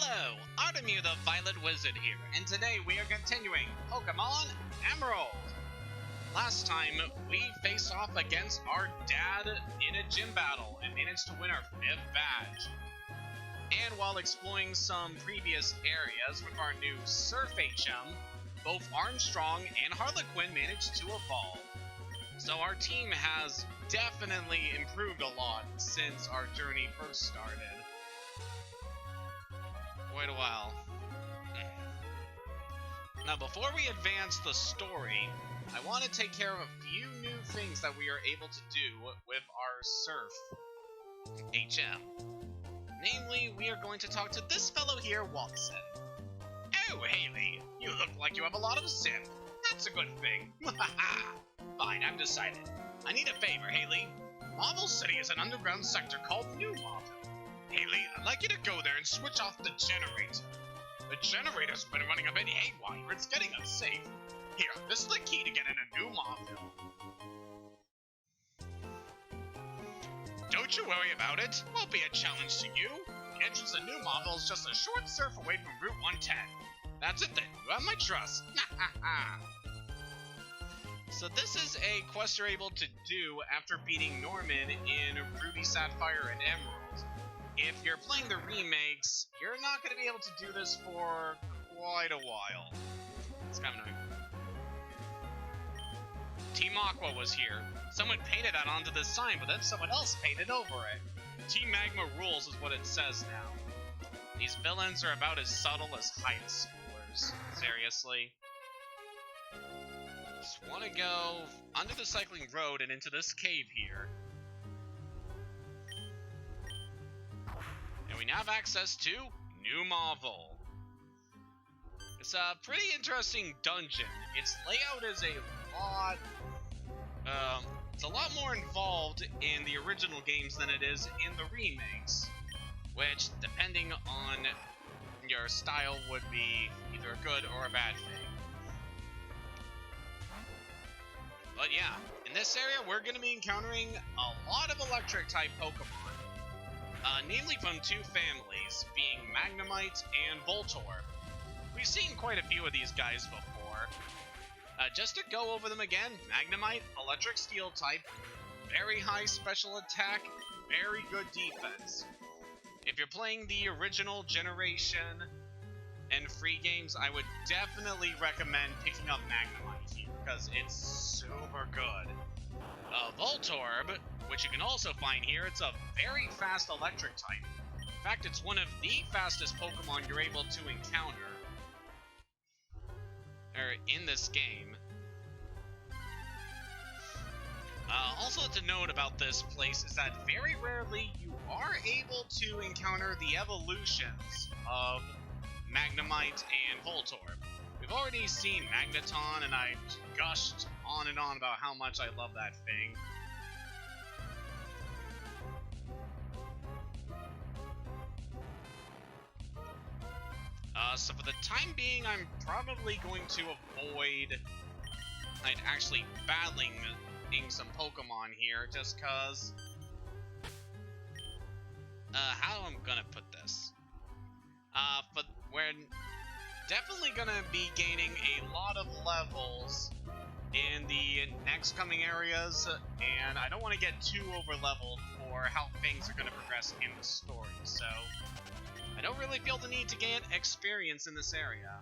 Hello, Artemu the Violet Wizard here, and today we are continuing Pokémon Emerald. Last time, we faced off against our dad in a gym battle and managed to win our 5th badge. And while exploring some previous areas with our new Surf HM, both Armstrong and Harlequin managed to evolve. So our team has definitely improved a lot since our journey first started. Quite a while. Now, before we advance the story, I want to take care of a few new things that we are able to do with our Surf HM. Namely, we are going to talk to this fellow here, Watson. Oh, Haley, you look like you have a lot of zip. That's a good thing. Fine, I've decided. I need a favor, Haley. Marvel City is an underground sector called New Marvel. Haley, I'd like you to go there and switch off the generator. The generator's been running a bit haywire. It's getting unsafe. Here, this is the key to get into New Marvel. Don't you worry about it. Won't be a challenge to you. The entrance to New Marvel is just a short surf away from Route 110. That's it then. You have my trust. So this is a quest you're able to do after beating Norman in Ruby, Sapphire, and Emerald. If you're playing the remakes, you're not going to be able to do this for quite a while. It's kind of annoying. Team Aqua was here. Someone painted that onto this sign, but then someone else painted over it. Team Magma rules is what it says now. These villains are about as subtle as high schoolers. Seriously. Just want to go under the cycling road and into this cave here. And we now have access to New Marvel. It's a pretty interesting dungeon. Its layout is it's a lot more involved in the original games than it is in the remakes, which, depending on your style, would be either a good or a bad thing. But yeah, in this area, we're going to be encountering a lot of electric-type Pokemon. Namely from two families, being Magnemite and Voltorb. We've seen quite a few of these guys before. Just to go over them again, Magnemite, electric steel type, very high special attack, very good defense. If you're playing the original generation and free games, I would definitely recommend picking up Magnemite here, because it's super good. Voltorb, which you can also find here, it's a very fast electric type. In fact, it's one of the fastest Pokemon you're able to encounter in this game. Also to note about this place is that very rarely you are able to encounter the evolutions of Magnemite and Voltorb. We've already seen Magneton, and I gushed on and on about how much I love that thing. So for the time being, I'm probably going to avoid actually battling some Pokemon here, just cause how am I gonna put this? But we're definitely gonna be gaining a lot of levels in the next coming areas, and I don't want to get too over-leveled for how things are gonna progress in the story, so I don't really feel the need to gain experience in this area.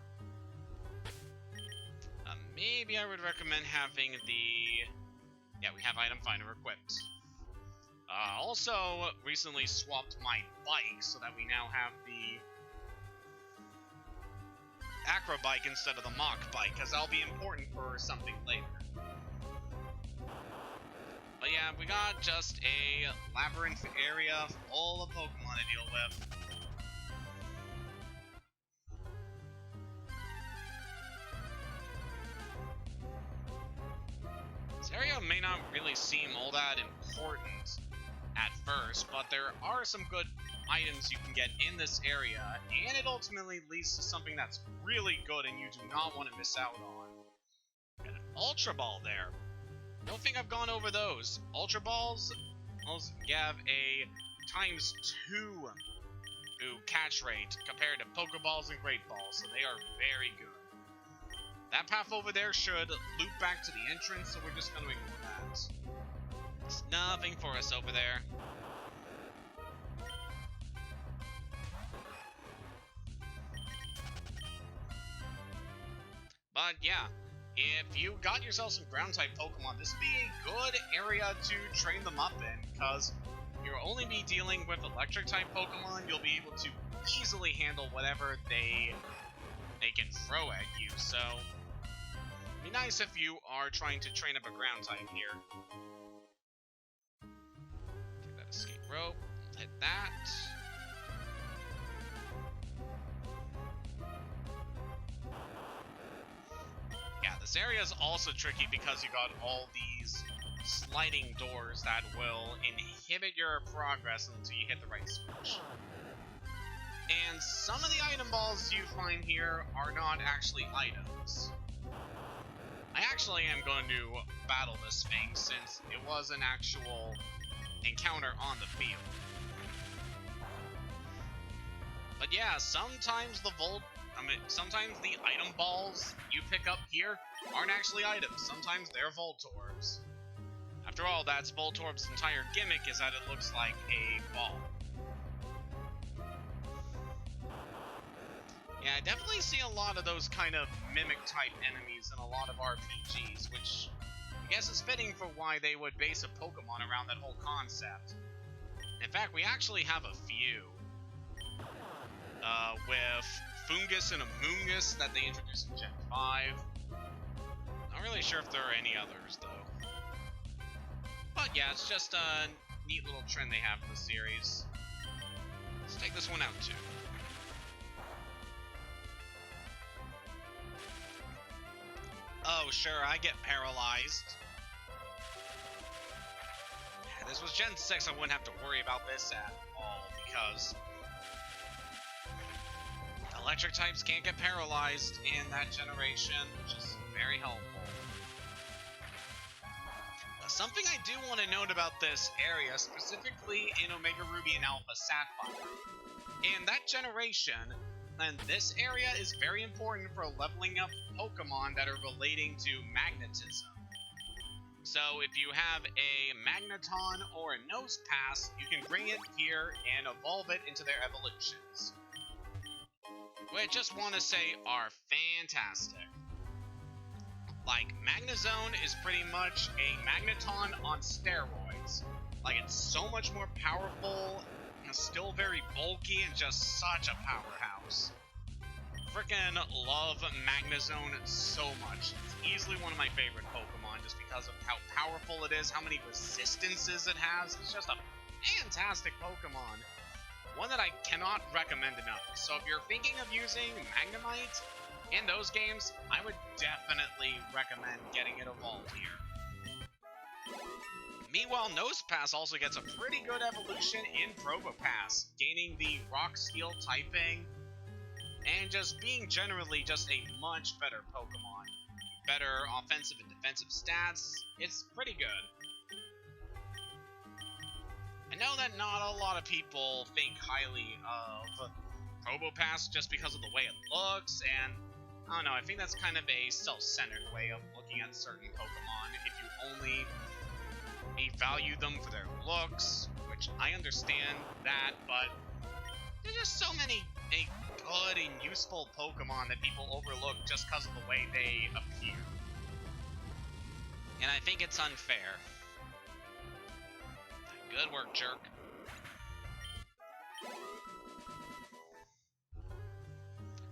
Maybe I would recommend having the... Yeah, we have Item Finder equipped. Also, recently swapped my bike so that we now have the Aqua bike instead of the Mach bike, because that'll be important for something later. But yeah, we got just a labyrinth area full of Pokemon to deal with. This area may not really seem all that important at first, but there are some good items you can get in this area, and it ultimately leads to something that's really good and you do not want to miss out on. Got an Ultra Ball there. Don't think I've gone over those. Ultra Balls also give a ×2 catch rate compared to Pokeballs and Great Balls, so they are very good. That path over there should loop back to the entrance, so we're just going to ignore that. There's nothing for us over there. But yeah, if you got yourself some ground-type Pokemon, this would be a good area to train them up in, because you'll only be dealing with Electric-type Pokemon. You'll be able to easily handle whatever they can throw at you, so it'd be nice if you are trying to train up a ground-type here. Take that escape rope, hit that. Yeah, this area is also tricky because you got all these sliding doors that will inhibit your progress until you hit the right switch. And some of the item balls you find here are not actually items. I actually am going to battle this thing since it was an actual encounter on the field. But yeah, sometimes sometimes the item balls you pick up here aren't actually items. Sometimes they're Voltorbs. After all, that's Voltorb's entire gimmick, is that it looks like a ball. Yeah, I definitely see a lot of those kind of mimic-type enemies in a lot of RPGs, which I guess is fitting for why they would base a Pokemon around that whole concept. In fact, we actually have a few. With Fungus and Amoongus that they introduced in Gen 5. Not really sure if there are any others, though. But yeah, it's just a neat little trend they have in the series. Let's take this one out, too. Oh, sure, I get paralyzed. Yeah, this was Gen 6, I wouldn't have to worry about this at all, because electric types can't get paralyzed in that generation, which is very helpful. Something I do want to note about this area, specifically in Omega Ruby and Alpha Sapphire, in that generation, and this area is very important for leveling up Pokemon that are relating to magnetism. So if you have a Magneton or a Nosepass, you can bring it here and evolve it into their evolutions, which I just want to say are fantastic. Like, Magnezone is pretty much a Magneton on steroids. Like, it's so much more powerful, and still very bulky, and just such a powerhouse. Frickin' love Magnezone so much. It's easily one of my favorite Pokemon, just because of how powerful it is, how many resistances it has. It's just a fantastic Pokemon. One that I cannot recommend enough. So if you're thinking of using Magnemite in those games, I would definitely recommend getting it evolved here. Meanwhile, Nosepass also gets a pretty good evolution in Probopass, gaining the Rock Steel typing, and just being generally just a much better Pokemon. Better offensive and defensive stats, it's pretty good. I know that not a lot of people think highly of Probopass just because of the way it looks, and I don't know, I think that's kind of a self-centered way of looking at certain Pokemon. If you only value them for their looks, which I understand that, but there's just so many good and useful Pokemon that people overlook just because of the way they appear. And I think it's unfair. Good work, jerk. So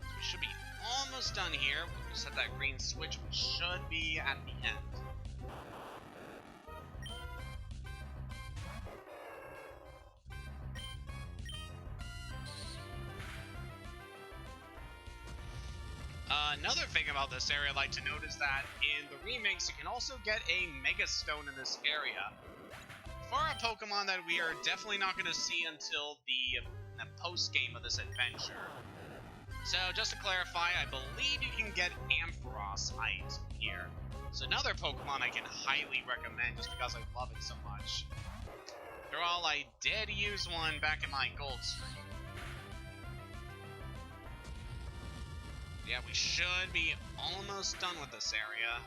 we should be almost done here. We'll just hit that green switch. We should be at the end. Another thing about this area I'd like to note is that in the remakes, you can also get a Mega Stone in this area. For a Pokemon that we are definitely not going to see until the post-game of this adventure. So, just to clarify, I believe you can get Ampharos here. So another Pokemon I can highly recommend just because I love it so much. After all, I did use one back in my gold stream. yeah, we should be almost done with this area.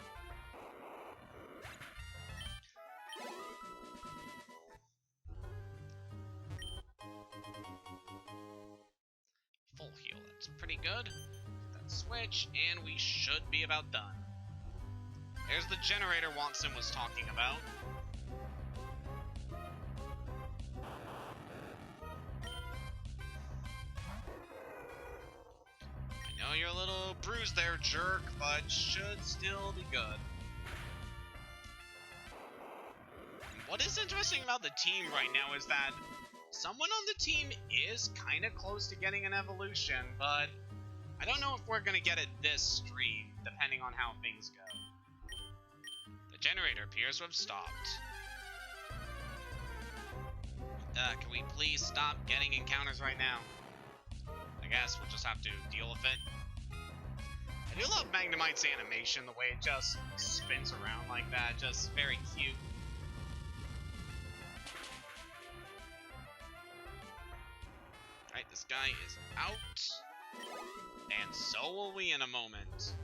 Full heal, that's pretty good. That switch, and we should be about done. There's the generator Watson was talking about. I know you're a little bruised there, jerk, but should still be good. What is interesting about the team right now is that someone on the team is kind of close to getting an evolution, but I don't know if we're going to get it this stream, depending on how things go. The generator appears to have stopped. Can we please stop getting encounters right now? I guess we'll just have to deal with it. I do love Magnemite's animation, the way it just spins around like that, just very cute. Alright, this guy is out. And so will we in a moment.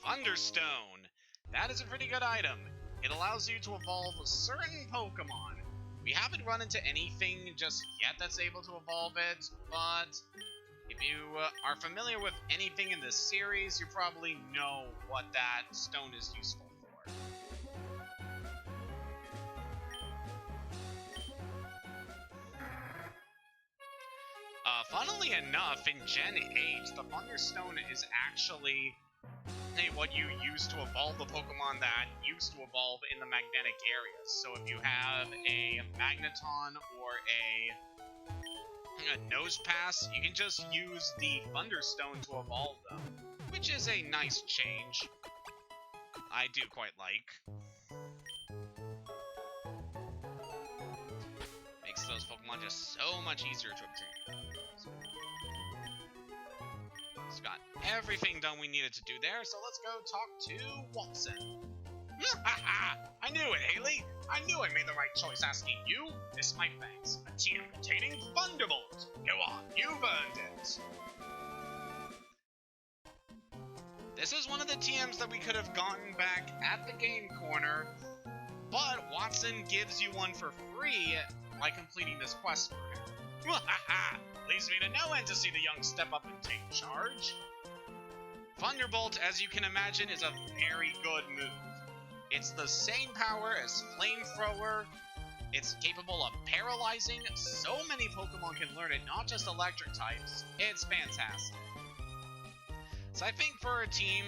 Thunderstone! That is a pretty good item. It allows you to evolve certain Pokemon. We haven't run into anything just yet that's able to evolve it, but if you are familiar with anything in this series, you probably know what that stone is useful for. Funnily enough, in Gen 8, the Thunderstone is actually what you use to evolve the Pokemon that used to evolve in the magnetic areas. So if you have a Magneton or a Nosepass, you can just use the Thunderstone to evolve them, which is a nice change. I do quite like. Makes those Pokemon just so much easier to obtain. It's got everything done we needed to do there, so let's go talk to Watson. I knew it, Haley! I knew I made the right choice asking you! This is my thanks. A TM containing Thunderbolt! Go on, you've earned it! This is one of the TMs that we could have gotten back at the game corner, but Watson gives you one for free by completing this quest for him. Leaves me to no end to see the young step up and take charge. Thunderbolt, as you can imagine, is a very good move. It's the same power as Flamethrower. It's capable of paralyzing. So many Pokemon can learn it, not just electric types. It's fantastic. So I think for a team,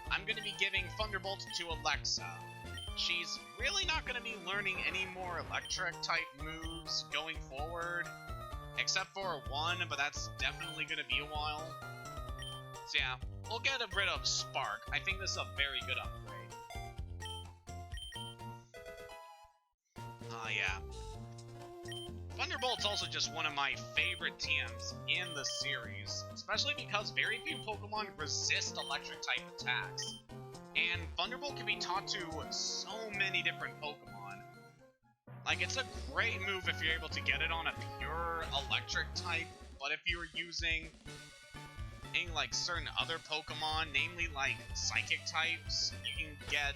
I'm going to be giving Thunderbolt to Alexa. She's really not going to be learning any more electric type moves going forward. Except for one, but that's definitely going to be a while. So yeah, we'll get rid of Spark. I think this is a very good upgrade. Yeah. Thunderbolt's also just one of my favorite TMs in the series, especially because very few Pokemon resist electric type attacks. And Thunderbolt can be taught to so many different Pokemon. Like, it's a great move if you're able to get it on a pure electric type, but if you're using like certain other Pokemon, namely like psychic types, you can get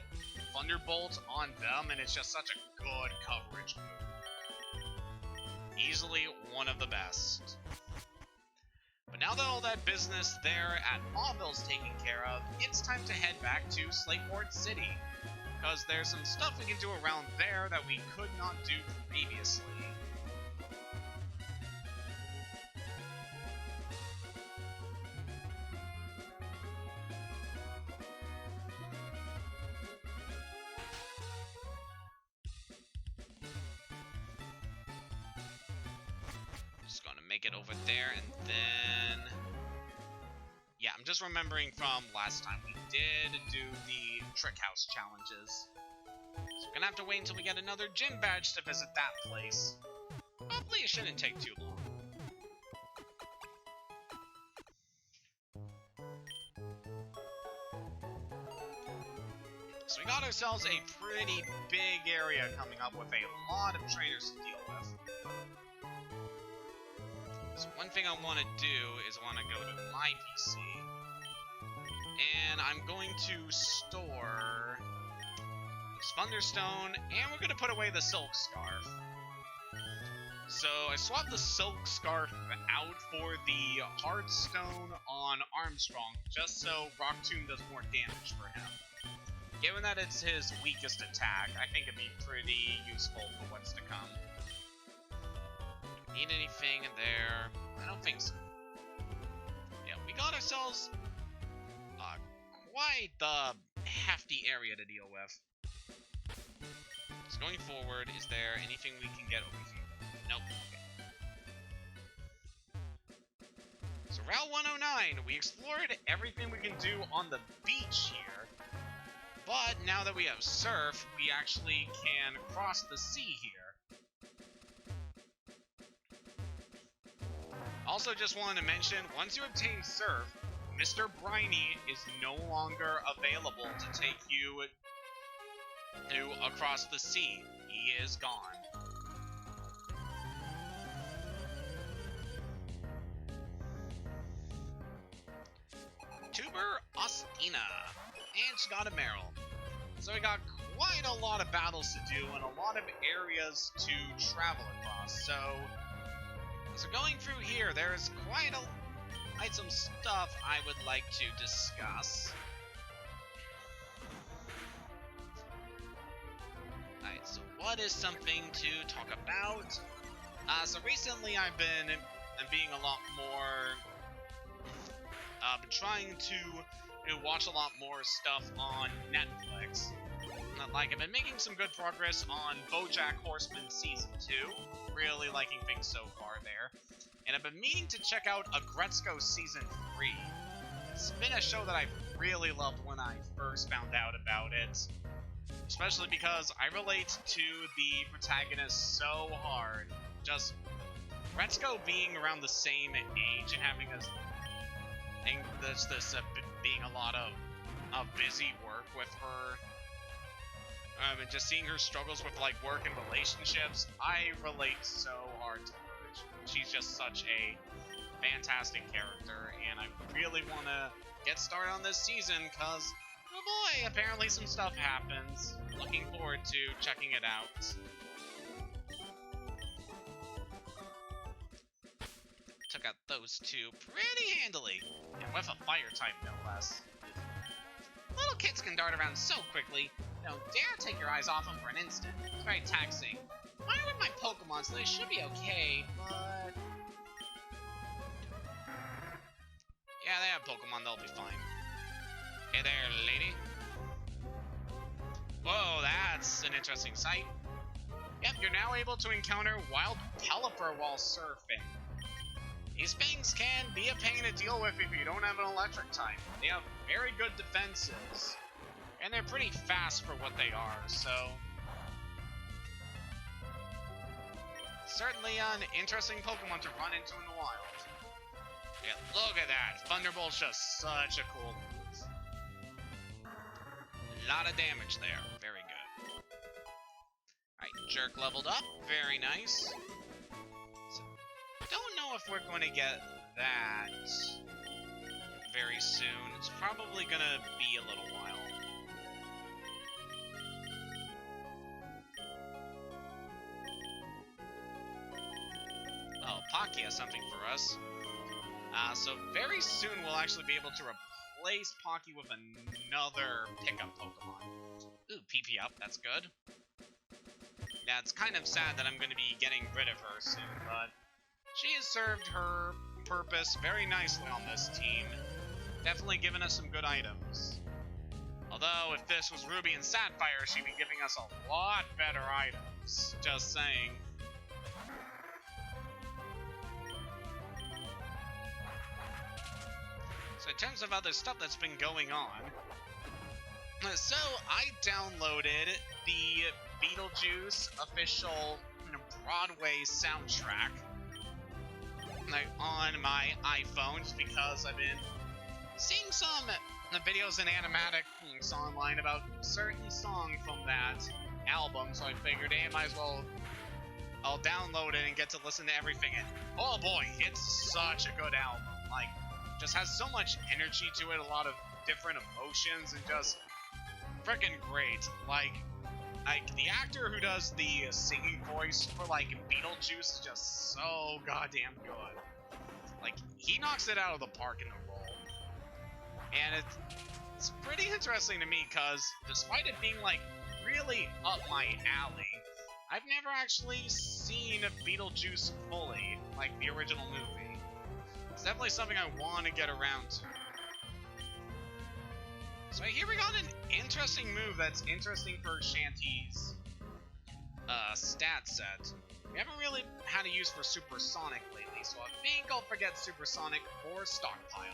Thunderbolt on them, and it's just such a good coverage move. Easily one of the best. But now that all that business there at Mauville's taken care of, it's time to head back to Slateport City. Because there's some stuff we can do around there that we could not do previously. Just gonna make it over there, and then... yeah, I'm just remembering from last time we did do the Trick House challenges. So we're gonna have to wait until we get another gym badge to visit that place. Hopefully it shouldn't take too long. So we got ourselves a pretty big area coming up with a lot of trainers to deal with. So one one thing I want to do is I want to go to my PC. And I'm going to store this Thunderstone, and we're going to put away the Silk Scarf. So I swapped the Silk Scarf out for the Heartstone on Armstrong, just so Rock Tomb does more damage for him. Given that it's his weakest attack, I think it'd be pretty useful for what's to come. Need anything in there? I don't think so. Yeah, we got ourselves quite the hefty area to deal with. So going forward, is there anything we can get over here? Nope. Okay. So Route 109, we explored everything we can do on the beach here. But now that we have surf, we actually can cross the sea here. Also just wanted to mention, once you obtain surf, Mr. Briny is no longer available to take you to across the sea. He is gone. Tuber Ostina. And she got Emerald. So we got quite a lot of battles to do and a lot of areas to travel across. So going through here, there's quite some stuff I would like to discuss. Alright, so what is something to talk about? So recently I've been being a lot more trying to watch a lot more stuff on Netflix. Like, I've been making some good progress on BoJack Horseman Season 2. Really liking things so far there. And I've been meaning to check out Agretzko Season 3. It's been a show that I've really loved when I first found out about it. Especially because I relate to the protagonist so hard. Just Agretzko being around the same age and having being a lot of busy work with her. And just seeing her struggles with like work and relationships, I relate so hard to her. She's just such a fantastic character, and I really want to get started on this season because, oh boy, apparently some stuff happens. Looking forward to checking it out. Took out those two pretty handily, and with a fire type no less. Little kids can dart around so quickly, don't dare take your eyes off them for an instant. It's very taxing. Mine with my Pokemon, so they should be okay, but... yeah, they have Pokemon, they'll be fine. Hey there, lady. Whoa, that's an interesting sight. Yep, you're now able to encounter Wild Pelipper while surfing. These things can be a pain to deal with if you don't have an electric type. They have very good defenses, and they're pretty fast for what they are, so... certainly an interesting Pokemon to run into in the wild. Yeah, look at that! Thunderbolt's just such a cool move. A lot of damage there. Very good. Alright, Jerk leveled up. Very nice. So, don't know if we're going to get that very soon. It's probably going to be a little while. Oh, Pocky has something for us. So very soon we'll actually be able to replace Pocky with another pickup Pokemon. Ooh, PP up, that's good. Yeah, it's kind of sad that I'm going to be getting rid of her soon, but she has served her purpose very nicely on this team. Definitely given us some good items. Although, if this was Ruby and Sapphire, she'd be giving us a lot better items. Just saying. So in terms of other stuff that's been going on, so I downloaded the Beetlejuice official Broadway soundtrack on my iPhone just because I've been seeing some videos and animatics online about certain songs from that album, so I figured, hey, I might as well I'll download it and get to listen to everything. And oh boy, it's such a good album. Like, just has so much energy to it, a lot of different emotions, and just freaking great. Like the actor who does the singing voice for like Beetlejuice is just so goddamn good. Like, he knocks it out of the park in the role. And it's pretty interesting to me because despite it being like really up my alley, I've never actually seen Beetlejuice fully, like the original movie. It's definitely something I want to get around to. So here we got an interesting move that's interesting for Shanty's stat set. We haven't really had a use for Supersonic lately, so I think I'll forget Supersonic for Stockpile.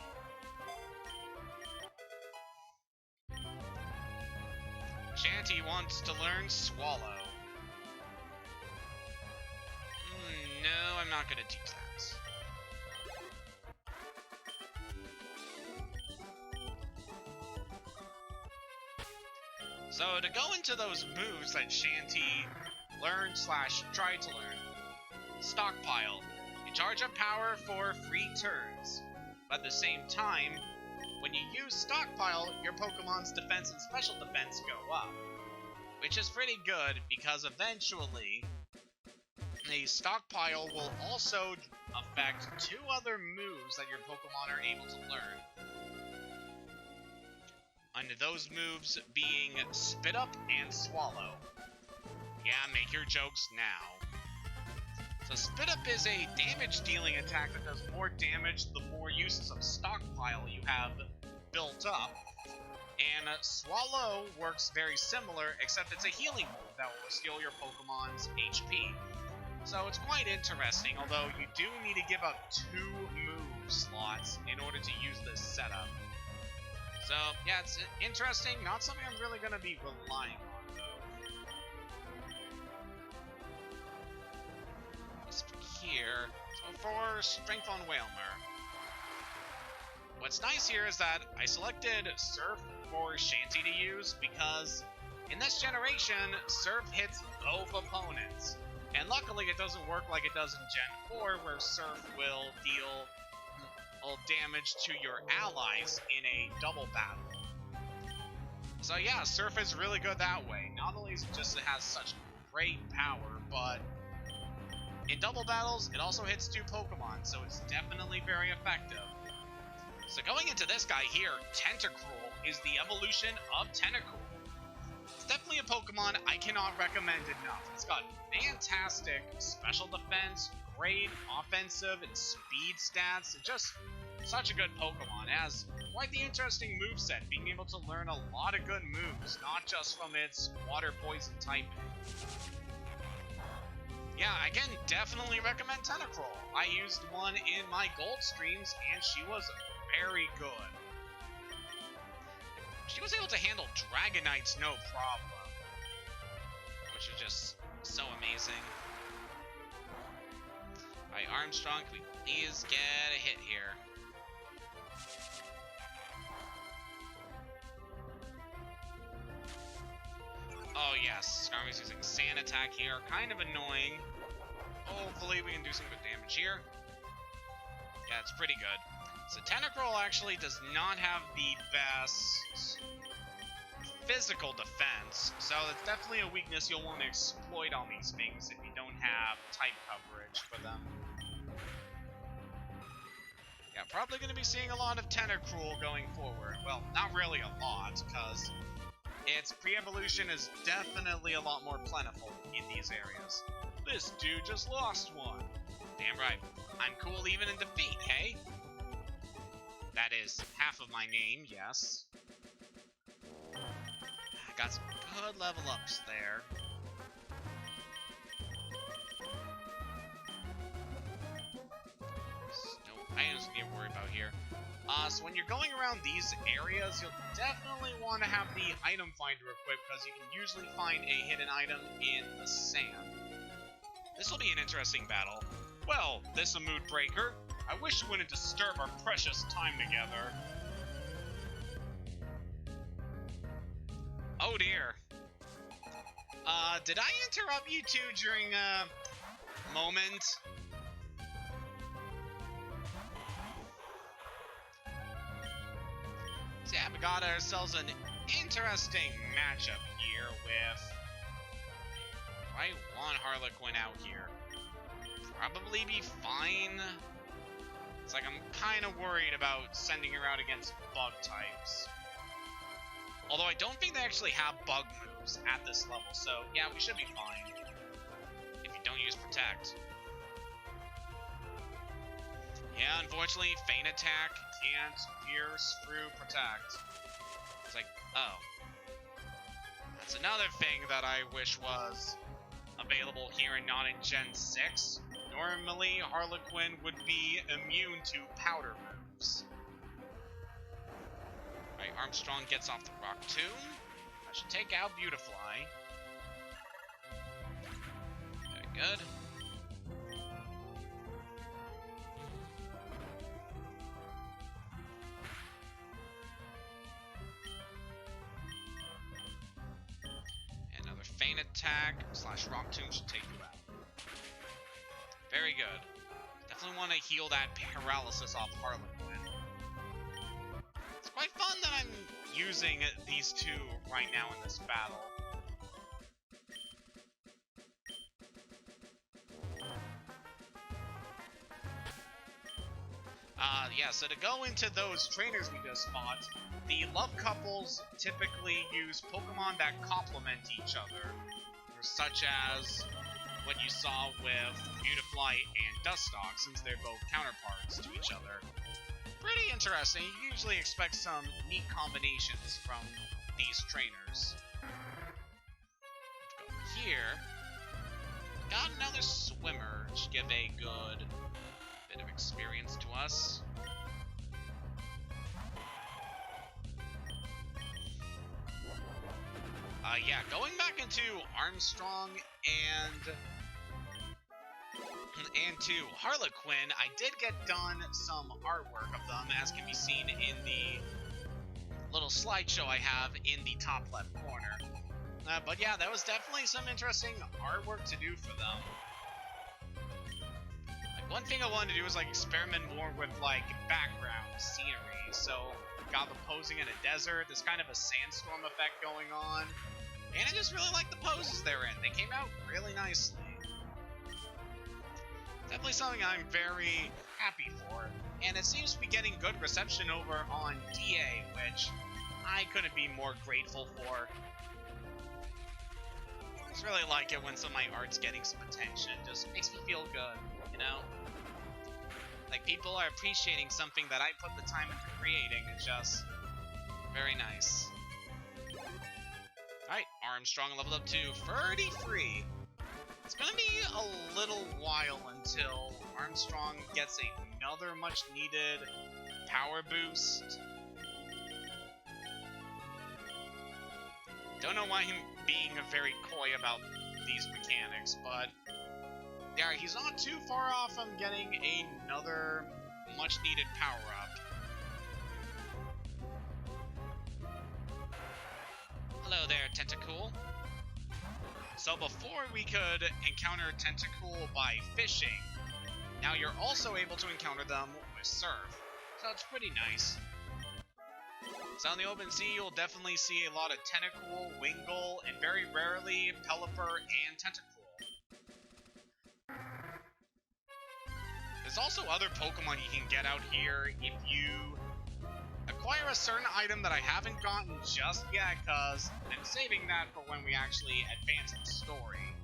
Shanty wants to learn Swallow. No, I'm not going to teach that. So to go into those moves that Shanty learned / tried to learn, Stockpile. You charge up power for free turns, but at the same time, when you use Stockpile, your Pokemon's defense and special defense go up, which is pretty good because eventually the Stockpile will also affect 2 other moves that your Pokemon are able to learn. And those moves being Spit Up and Swallow. Yeah, make your jokes now. So Spit Up is a damage dealing attack that does more damage the more uses of Stockpile you have built up. And Swallow works very similar, except it's a healing move that will restore your Pokemon's HP. So it's quite interesting, although you do need to give up 2 move slots in order to use this setup. So, yeah, it's interesting, not something I'm really going to be relying on, though. As for here, so for Strength on Wailmer. What's nice here is that I selected Surf for Shanty to use because in this generation, Surf hits both opponents. And luckily it doesn't work like it does in Gen 4, where Surf will deal damage to your allies in a double battle. So yeah, Surf is really good that way. Not only is it just it has such great power, but in double battles, it also hits 2 Pokemon, so it's definitely very effective. So going into this guy here, Tentacruel is the evolution of Tentacruel. It's definitely a Pokemon I cannot recommend enough. It's got fantastic special defense, great offensive and speed stats. It's just such a good Pokemon. It has quite the interesting moveset, being able to learn a lot of good moves, not just from its water poison typing. Yeah, I can definitely recommend Tentacruel. I used one in my gold streams, and she was very good. She was able to handle Dragonites no problem, which is just so amazing. Alright, Armstrong, can we please get a hit here? Oh yes, Skarmory's using Sand Attack here, kind of annoying. Hopefully we can do some good damage here. Yeah, it's pretty good. So Tentacruel actually does not have the best physical defense, so it's definitely a weakness you'll want to exploit on these things if you don't have type coverage for them. Yeah, probably going to be seeing a lot of Tentacruel going forward. Well, not really a lot, because its pre-evolution is definitely a lot more plentiful in these areas. This dude just lost one. Damn right. I'm cool even in defeat, hey? That is half of my name, yes. Got some good level ups there. No items to be worried about here. So when you're going around these areas, you'll definitely want to have the item finder equipped, because you can usually find a hidden item in the sand. This will be an interesting battle. Well, this a mood breaker. I wish you wouldn't disturb our precious time together. Oh dear. Did I interrupt you two during moment. So yeah, we got ourselves an interesting matchup here with... I want Harlequin out here. Probably be fine. It's like I'm kind of worried about sending her out against bug types. Although I don't think they actually have bug moves at this level, so yeah, we should be fine. If you don't use Protect. Yeah, unfortunately, Feint Attack can't pierce through Protect. It's like, oh. That's another thing that I wish was available here and not in Gen 6. Normally, Harlequin would be immune to powder moves. Right, Armstrong gets off the Rock Tomb. That should take out Beautifly. Very good. Another Feint Attack / Rock Tomb should take you out. Very good. Definitely want to heal that paralysis off Harlequin. It's quite fun that I'm using these two right now in this battle. Yeah, so to go into those trainers we just fought, the love couples typically use Pokemon that complement each other, such as what you saw with Beautifly and Dustox, since they're both counterparts to each other. Pretty interesting. You usually expect some neat combinations from these trainers. Let's go here. Got another swimmer, which give a good bit of experience to us. Yeah, going back into Armstrong and to Harlequin, I did get done some artwork of them, as can be seen in the little slideshow I have in the top left corner. But yeah, that was definitely some interesting artwork to do for them. Like, one thing I wanted to do was like experiment more with like background scenery. So got them posing in a desert. There's kind of a sandstorm effect going on. And I just really like the poses they're in. They came out really nicely. Definitely something I'm very happy for. And it seems to be getting good reception over on DA, which I couldn't be more grateful for. I just really like it when some of my art's getting some attention. It just makes me feel good, you know? Like, people are appreciating something that I put the time into creating. It's just very nice. Alright, Armstrong leveled up to 33. It's gonna be a little while until Armstrong gets another much needed power boost. Don't know why him being very coy about these mechanics, but yeah, he's not too far off from getting another much needed power up. Hello there, Tentacool. So before we could encounter Tentacool by fishing, now you're also able to encounter them with Surf. So it's pretty nice. So in the open sea, you'll definitely see a lot of Tentacool, Wingull, and very rarely Pelipper and Tentacool. There's also other Pokemon you can get out here if you acquire a certain item that I haven't gotten just yet, because I'm saving that for when we actually advance the story.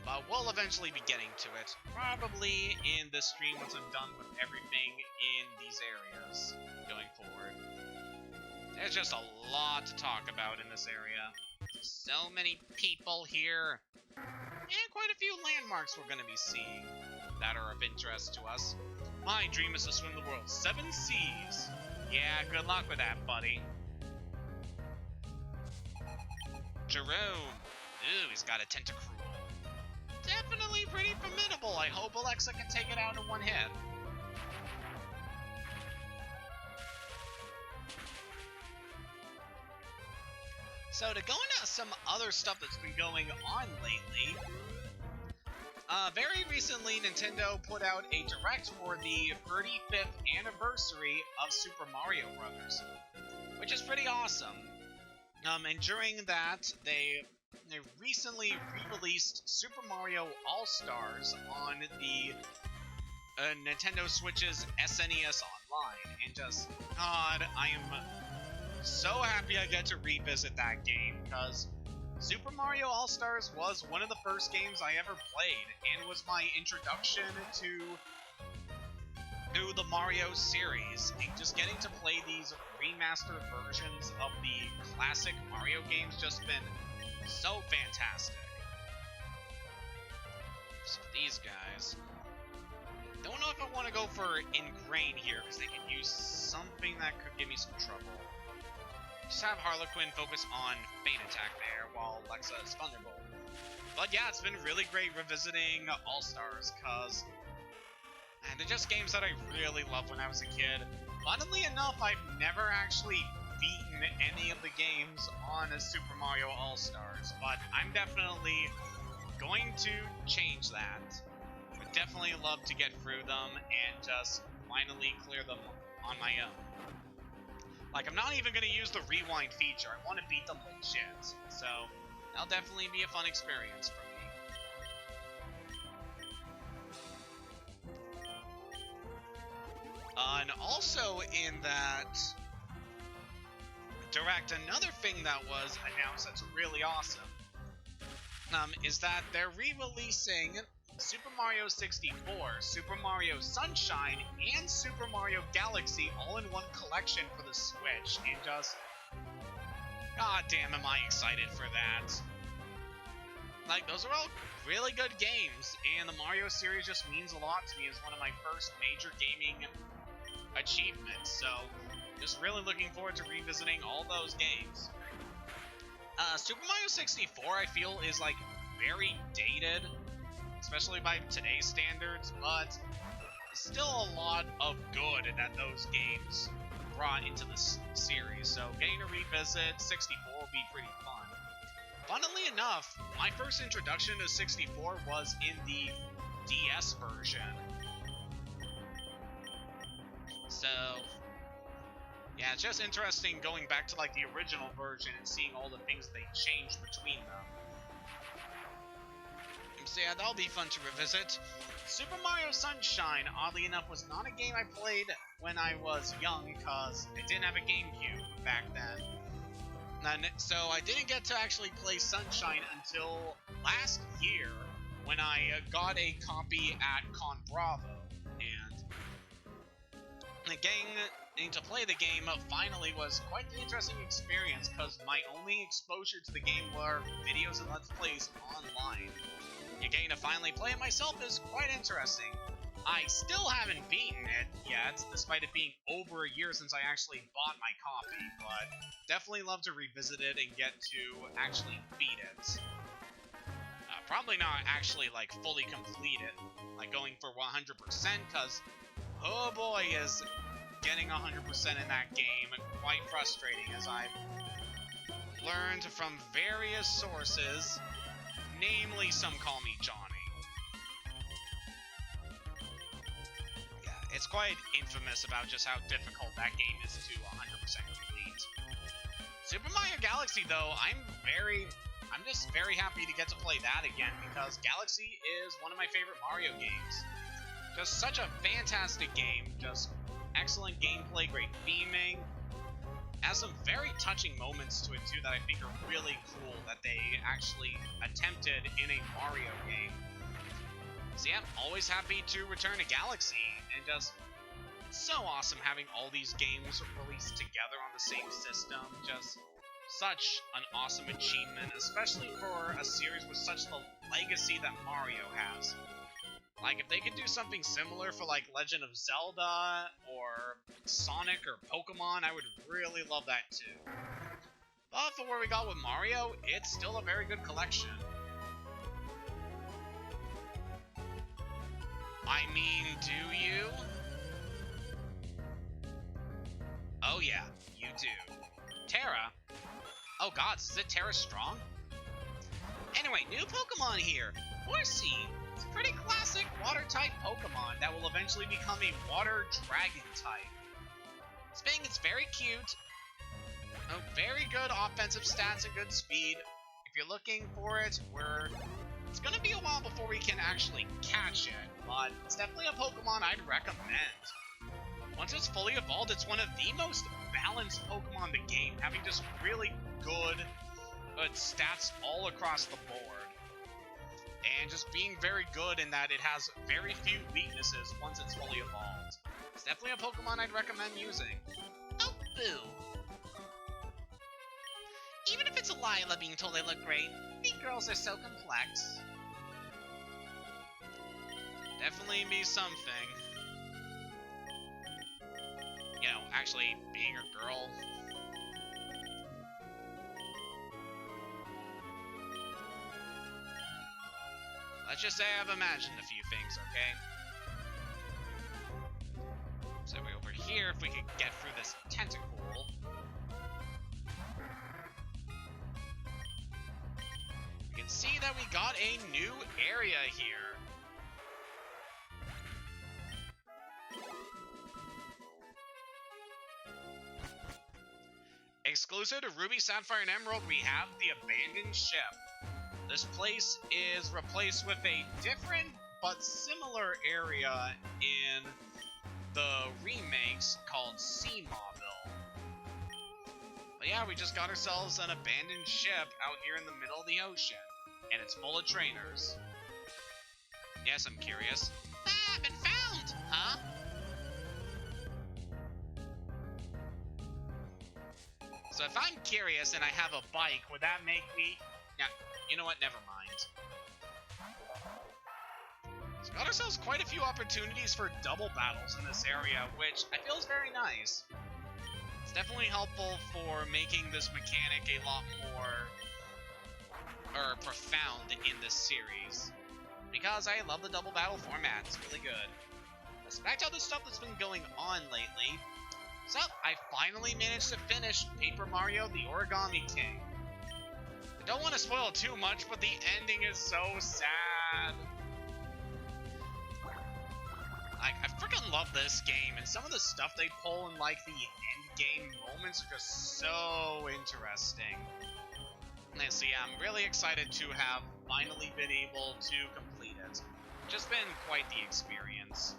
But we'll eventually be getting to it, probably in this stream once I'm done with everything in these areas going forward. There's just a lot to talk about in this area. So many people here, and quite a few landmarks we're going to be seeing that are of interest to us. My dream is to swim the world's 7 seas. Yeah, good luck with that, buddy. Jerome. Ooh, he's got a Tentacruel. Definitely pretty formidable. I hope Alexa can take it out in one hit. So to go into some other stuff that's been going on lately, Very recently, Nintendo put out a direct for the 35th anniversary of Super Mario Bros., which is pretty awesome. And during that, they recently re-released Super Mario All-Stars on the Nintendo Switch's SNES Online, and just, God, I am so happy I get to revisit that game, because Super Mario All-Stars was one of the first games I ever played, and was my introduction to the Mario series. And just getting to play these remastered versions of the classic Mario games just been so fantastic. So these guys, don't know if I want to go for Ingrain here, because they could use something that could give me some trouble. Just have Harlequin focus on Feint Attack there, while Lexa is Thunderbolt. But yeah, it's been really great revisiting All-Stars, because they're just games that I really loved when I was a kid. Funnily enough, I've never actually beaten any of the games on a Super Mario All-Stars, but I'm definitely going to change that. Would definitely love to get through them and just finally clear them on my own. Like, I'm not even going to use the rewind feature. I want to beat them legit. So, that'll definitely be a fun experience for me. And also in that Direct, another thing that was announced that's really awesome is that they're re-releasing Super Mario 64, Super Mario Sunshine, and Super Mario Galaxy all in one collection for the Switch, and just, god damn am I excited for that. Like, those are all really good games, and the Mario series just means a lot to me as one of my first major gaming achievements, so just really looking forward to revisiting all those games. Super Mario 64, I feel, is, like, very dated, especially by today's standards, but still a lot of good that those games brought into the series, so getting to revisit 64 will be pretty fun. Funnily enough, my first introduction to 64 was in the DS version. So, yeah, it's just interesting going back to, like, the original version and seeing all the things they changed between them. So yeah, that'll be fun to revisit. Super Mario Sunshine, oddly enough, was not a game I played when I was young, because I didn't have a GameCube back then. And so I didn't get to actually play Sunshine until last year, when I got a copy at Con Bravo. And getting to play the game finally was quite the interesting experience, because my only exposure to the game were videos and Let's Plays online. And getting to finally play it myself is quite interesting. I still haven't beaten it yet, despite it being over a year since I actually bought my copy, but definitely love to revisit it and get to actually beat it. Probably not actually, like, fully complete it, like going for 100%, because, oh boy, is getting 100% in that game quite frustrating, as I've learned from various sources, namely some call me Johnny. Yeah, it's quite infamous about just how difficult that game is to 100% complete. Super Mario Galaxy, though, I'm just very happy to get to play that again, because Galaxy is one of my favorite Mario games. Just such a fantastic game, just excellent gameplay, great theming. Has some very touching moments to it, too, that I think are really cool that they actually attempted in a Mario game. So yeah, I'm always happy to return to Galaxy, and just, it's so awesome having all these games released together on the same system. Just such an awesome achievement, especially for a series with such the legacy that Mario has. Like, if they could do something similar for, like, Legend of Zelda, or Sonic, or Pokemon, I would really love that, too. But for where we got with Mario, it's still a very good collection. I mean, do you? Oh yeah, you do. Terra? Oh gods, is it Terra Strong? Anyway, new Pokemon here! Horsey! It's a pretty classic water-type Pokemon that will eventually become a water dragon type. Sping is very cute. Oh, very good offensive stats and good speed. If you're looking for it, it's going to be a while before we can actually catch it, but it's definitely a Pokemon I'd recommend. Once it's fully evolved, it's one of the most balanced Pokemon in the game, having just really good stats all across the board. And just being very good in that it has very few weaknesses once it's fully evolved. It's definitely a Pokemon I'd recommend using. Oh, boo. Even if it's a lie, I love being told I look great. These girls are so complex. Definitely be something. You know, actually being a girl. Let's just say I've imagined a few things, okay? So we over here, if we could get through this tentacle. You can see that we got a new area here. Exclusive to Ruby, Sapphire, and Emerald, we have the Abandoned Ship. This place is replaced with a different but similar area in the remakes called Seamawville. But yeah, we just got ourselves an abandoned ship out here in the middle of the ocean, and it's full of trainers. Yes, I'm curious. Ah, I've been found! Huh? So if I'm curious and I have a bike, would that make me... Yeah, you know what? Never mind. So got ourselves quite a few opportunities for double battles in this area, which I feel is very nice. It's definitely helpful for making this mechanic a lot more profound in this series, because I love the double battle format. It's really good. Let's back to all the stuff that's been going on lately. So, I finally managed to finish Paper Mario: The Origami King. I don't want to spoil too much, but the ending is so sad. I freaking love this game, and some of the stuff they pull in like the end game moments are just so interesting. And so yeah, I'm really excited to have finally been able to complete it. It's just been quite the experience.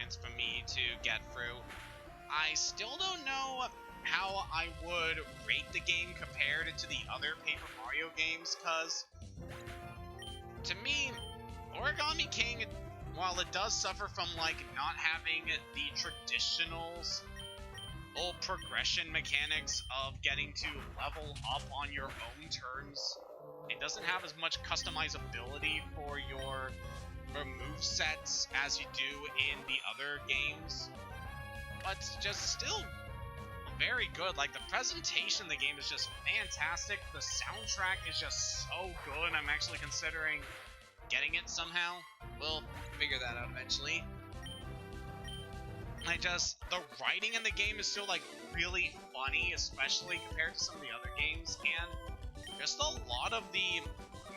And for me to get through. I still don't know how I would rate the game compared to the other Paper Mario games, because to me, Origami King, while it does suffer from like not having the traditional old progression mechanics of getting to level up on your own terms, it doesn't have as much customizability for your movesets as you do in the other games. But it's just still very good. Like, the presentation of the game is just fantastic. The soundtrack is just so good. I'm actually considering getting it somehow. We'll figure that out eventually. The writing in the game is still, like, really funny, especially compared to some of the other games. And just a lot of the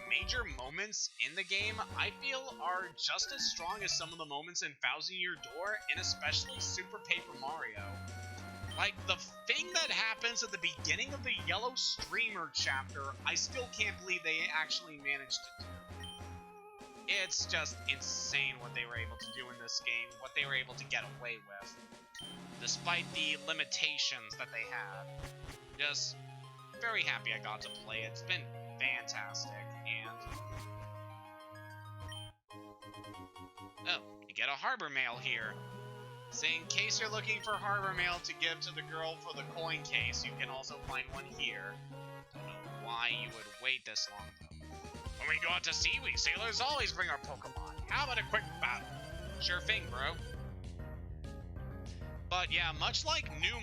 major moments in the game, I feel, are just as strong as some of the moments in Thousand Year Door, and especially Super Paper Mario. Like, the thing that happens at the beginning of the Yellow Streamer chapter, I still can't believe they actually managed to do. It's just insane what they were able to do in this game, what they were able to get away with, despite the limitations that they had. Just very happy I got to play it. It's been fantastic. And oh, you get a harbor mail here. So in case you're looking for harbor mail to give to the girl for the coin case, you can also find one here. Don't know why you would wait this long though. When we go out to sea, we sailors always bring our Pokemon. How about a quick battle? Sure thing, bro. But yeah, much like New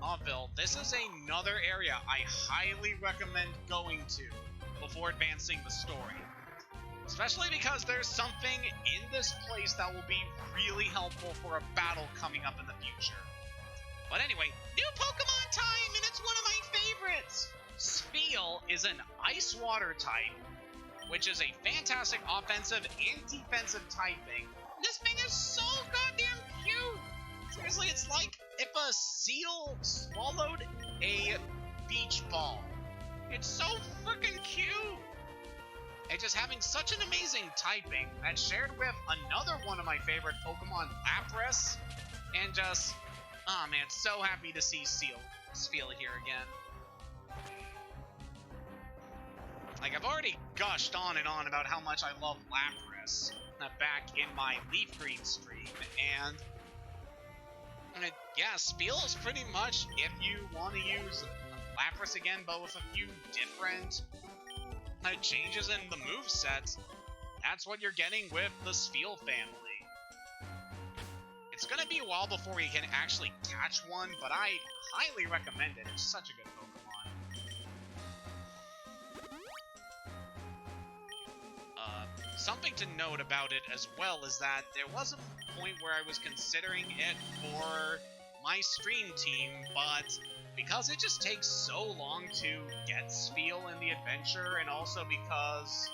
Mauville, this is another area I highly recommend going to before advancing the story. Especially because there's something in this place that will be really helpful for a battle coming up in the future. But anyway, new Pokemon time, and it's one of my favorites! Spheal is an ice water type, which is a fantastic offensive and defensive typing. This thing is so goddamn cute! Seriously, it's like if a seal swallowed a beach ball. It's so freaking cute! And just having such an amazing typing that's shared with another one of my favorite Pokemon, Lapras. And just, oh man, so happy to see Spheal here again. Like, I've already gushed on and on about how much I love Lapras back in my Leaf Green stream, and yeah, Spheal is pretty much, if you want to use Lapras again, but with a few different changes in the moveset, that's what you're getting with the Spheal family. It's gonna be a while before we can actually catch one, but I highly recommend it. It's such a good Pokemon. Something to note about it as well is that there was a point where I was considering it for my stream team, but because it just takes so long to get Spheal in the adventure, and also because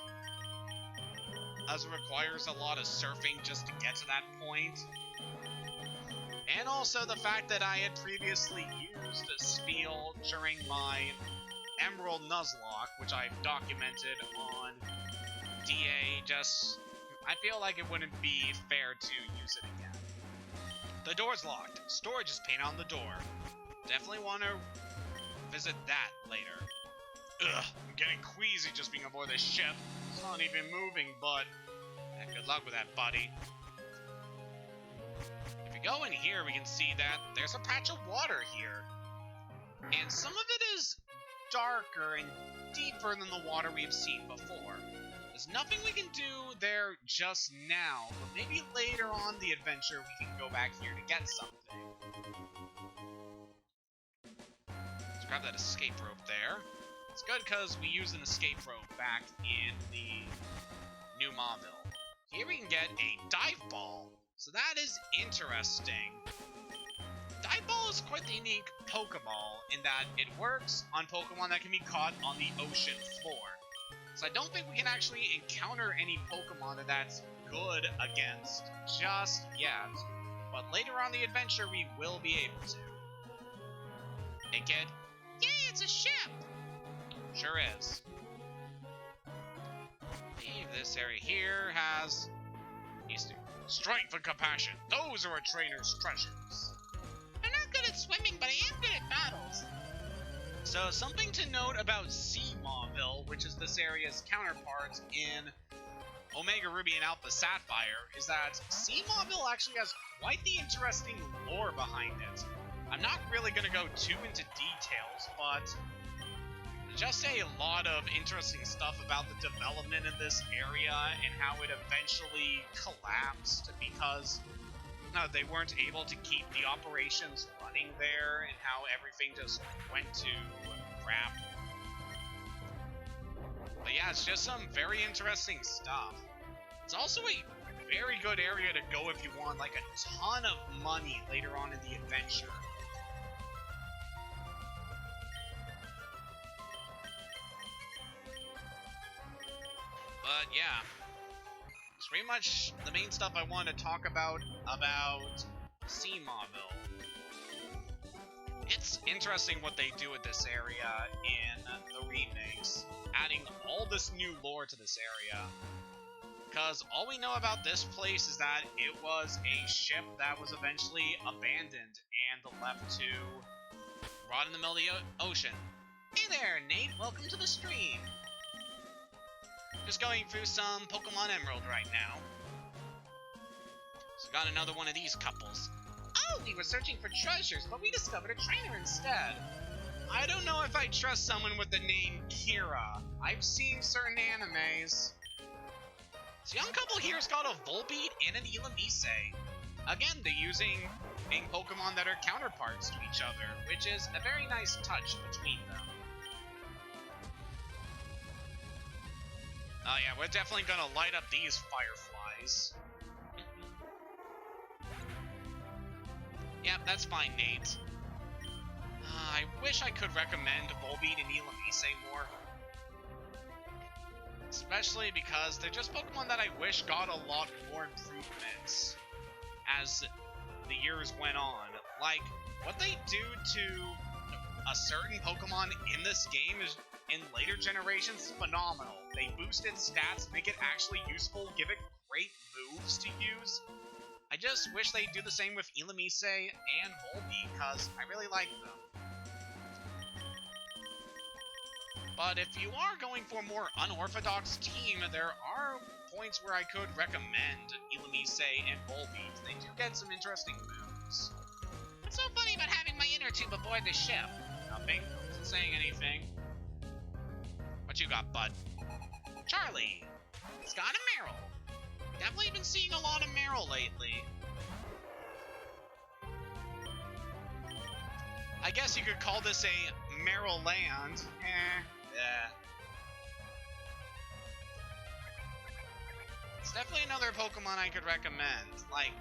as it requires a lot of surfing just to get to that point, and also the fact that I had previously used Spheal during my Emerald Nuzlocke, which I've documented on DA, just, I feel like it wouldn't be fair to use it again. The door's locked. Storage is painted on the door. Definitely want to visit that later. Ugh, I'm getting queasy just being aboard this ship. It's not even moving, but good luck with that, buddy. If we go in here, we can see that there's a patch of water here. And some of it is darker and deeper than the water we've seen before. There's nothing we can do there just now, but maybe later on the adventure we can go back here to get something. Let's grab that escape rope there. It's good because we used an escape rope back in the New Mauville. Here we can get a dive ball, so that is interesting. Dive ball is quite the unique Pokeball in that it works on Pokemon that can be caught on the ocean floor. So I don't think we can actually encounter any Pokemon that's good against just yet. But later on in the adventure, we will be able to. Hey kid. Yay, it's a ship! Sure is. I believe this area here has these two. Strength and compassion. Those are a trainer's treasures. I'm not good at swimming, but I am good at battles. So, something to note about Sea Mauville, which is this area's counterpart in Omega Ruby and Alpha Sapphire, is that Sea Mauville actually has quite the interesting lore behind it. I'm not really going to go too into details, but just a lot of interesting stuff about the development of this area and how it eventually collapsed because they weren't able to keep the operations running there, and how everything just went to crap. But yeah, it's just some very interesting stuff. It's also a very good area to go if you want like a ton of money later on in the adventure. But yeah, it's pretty much the main stuff I want to talk about Sea Mauville. It's interesting what they do with this area in the remakes, adding all this new lore to this area. Because all we know about this place is that it was a ship that was eventually abandoned and left to rot in the middle of the ocean. Hey there, Nate! Welcome to the stream! Just going through some Pokémon Emerald right now. So got another one of these couples. Oh, we were searching for treasures, but we discovered a trainer instead. I don't know if I trust someone with the name Kira. I've seen certain animes. This young couple here's got a Volbeat and an Ilamise. Again, they're using Pokemon that are counterparts to each other, which is a very nice touch between them. Oh yeah, we're definitely gonna light up these fireflies. Yep, that's fine, Nate. I wish I could recommend Volbeat and Ilamise more. Especially because they're just Pokemon that I wish got a lot more improvements as the years went on. Like, what they do to a certain Pokemon in this game is, in later generations, is phenomenal. They boost its stats, make it actually useful, give it great moves to use. I just wish they'd do the same with Ilamise and Volbeat, because I really like them. But if you are going for a more unorthodox team, there are points where I could recommend Ilamise and Volbeat. They do get some interesting moves. What's so funny about having my inner tube aboard the ship? Nothing. Wasn't saying anything. What you got, bud? Charlie! He's got a Meryl. Definitely been seeing a lot of Meryl lately. I guess you could call this a Meryl land. Yeah. It's definitely another Pokemon I could recommend. Like,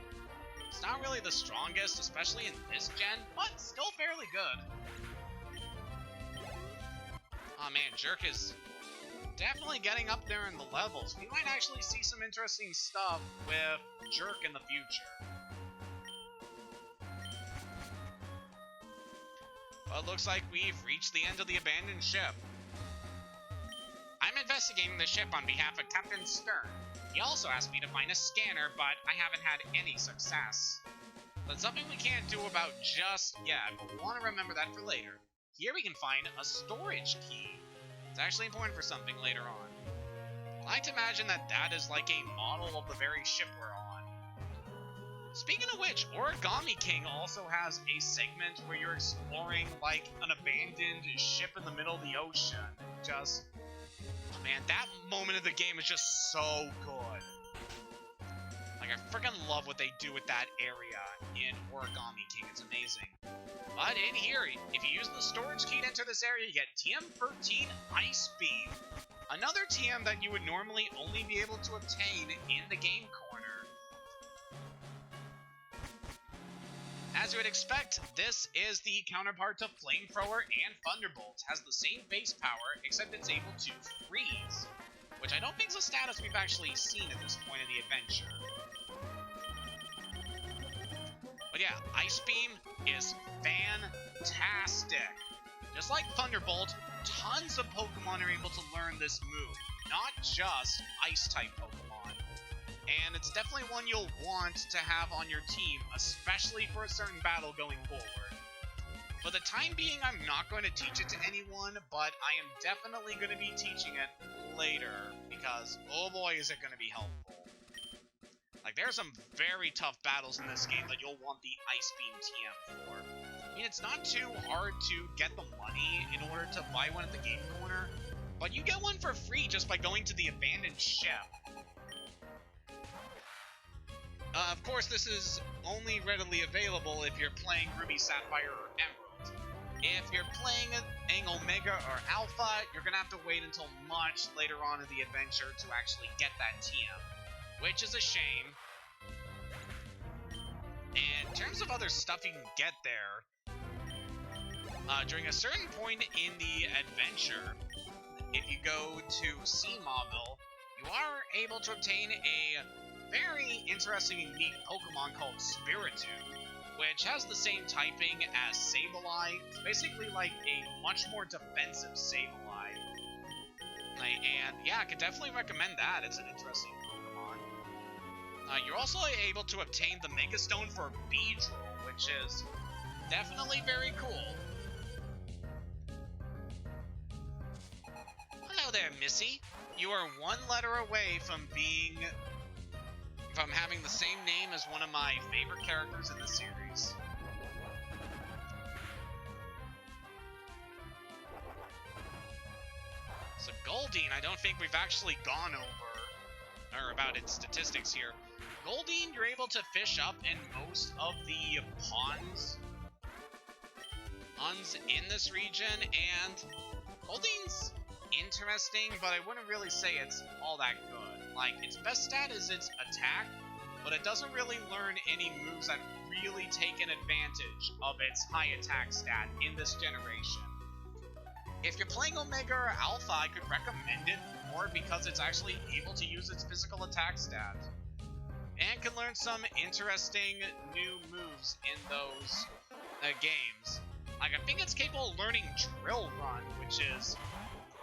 it's not really the strongest, especially in this gen, but still fairly good. Oh man, Jerk is definitely getting up there in the levels. We might actually see some interesting stuff with Jerk in the future. Well, it looks like we've reached the end of the abandoned ship. I'm investigating the ship on behalf of Captain Stern. He also asked me to find a scanner, but I haven't had any success. That's something we can't do about just yet, but we want to remember that for later. Here we can find a storage key. It's actually important for something later on. I like to imagine that that is like a model of the very ship we're on. Speaking of which, Origami King also has a segment where you're exploring like an abandoned ship in the middle of the ocean. Just, oh man, that moment of the game is just so good. Like, I freaking love what they do with that area in Origami King. It's amazing. But in here, if you use the storage key to enter this area, you get TM13 Ice Beam. Another TM that you would normally only be able to obtain in the game corner. As you would expect, this is the counterpart to Flamethrower, and Thunderbolt has the same base power, except it's able to freeze, which I don't think is a status we've actually seen at this point in the adventure. But yeah, Ice Beam is fantastic. Just like Thunderbolt, tons of Pokemon are able to learn this move, not just Ice-type Pokemon. And it's definitely one you'll want to have on your team, especially for a certain battle going forward. For the time being, I'm not going to teach it to anyone, but I am definitely going to be teaching it later, because oh boy is it going to be helpful. Like, there are some very tough battles in this game that you'll want the Ice Beam TM for. I mean, it's not too hard to get the money in order to buy one at the game corner, but you get one for free just by going to the abandoned ship. Of course, this is only readily available if you're playing Ruby, Sapphire, or Emerald. If you're playing an Omega or Alpha, you're going to have to wait until much later on in the adventure to actually get that TM, which is a shame. And in terms of other stuff you can get there, during a certain point in the adventure, if you go to Sea Mauville, you are able to obtain a very interesting and unique Pokemon called Spiritomb, which has the same typing as Sableye. It's basically like a much more defensive Sableye. And yeah, I could definitely recommend that. It's an interesting Pokemon. You're also able to obtain the Mega Stone for Beedrill, which is definitely very cool. Hello there, Missy. You are one letter away from having the same name as one of my favorite characters in the series. So Goldeen, I don't think we've actually gone over, or about its statistics here. Goldeen, you're able to fish up in most of the ponds in this region, and Goldeen's interesting, but I wouldn't really say it's all that good. Like, its best stat is its attack, but it doesn't really learn any moves that really take an advantage of its high attack stat in this generation. If you're playing Omega or Alpha, I could recommend it more because it's actually able to use its physical attack stat. And can learn some interesting new moves in those games. Like, I think it's capable of learning Drill Run, which is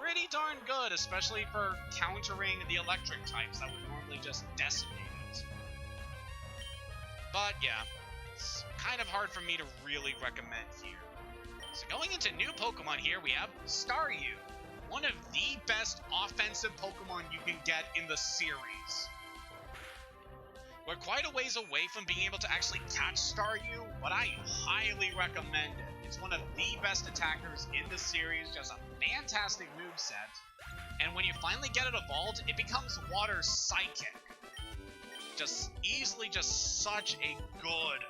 pretty darn good, especially for countering the electric types that would normally just decimate it. But yeah, it's kind of hard for me to really recommend here. So going into new Pokemon here, we have Staryu, one of the best offensive Pokemon you can get in the series. We're quite a ways away from being able to actually catch Staryu, but I highly recommend it. It's one of the best attackers in the series, just a fantastic moveset. And when you finally get it evolved, it becomes Water Psychic. Just such a good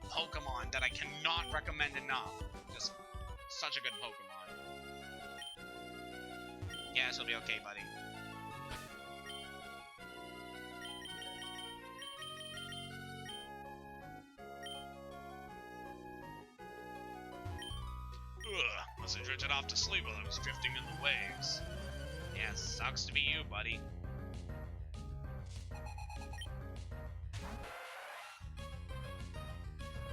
Pokemon that I cannot recommend enough. Just such a good Pokemon. Yeah, this will be okay, buddy. Must have drifted off to sleep while I was drifting in the waves. Yeah, sucks to be you, buddy.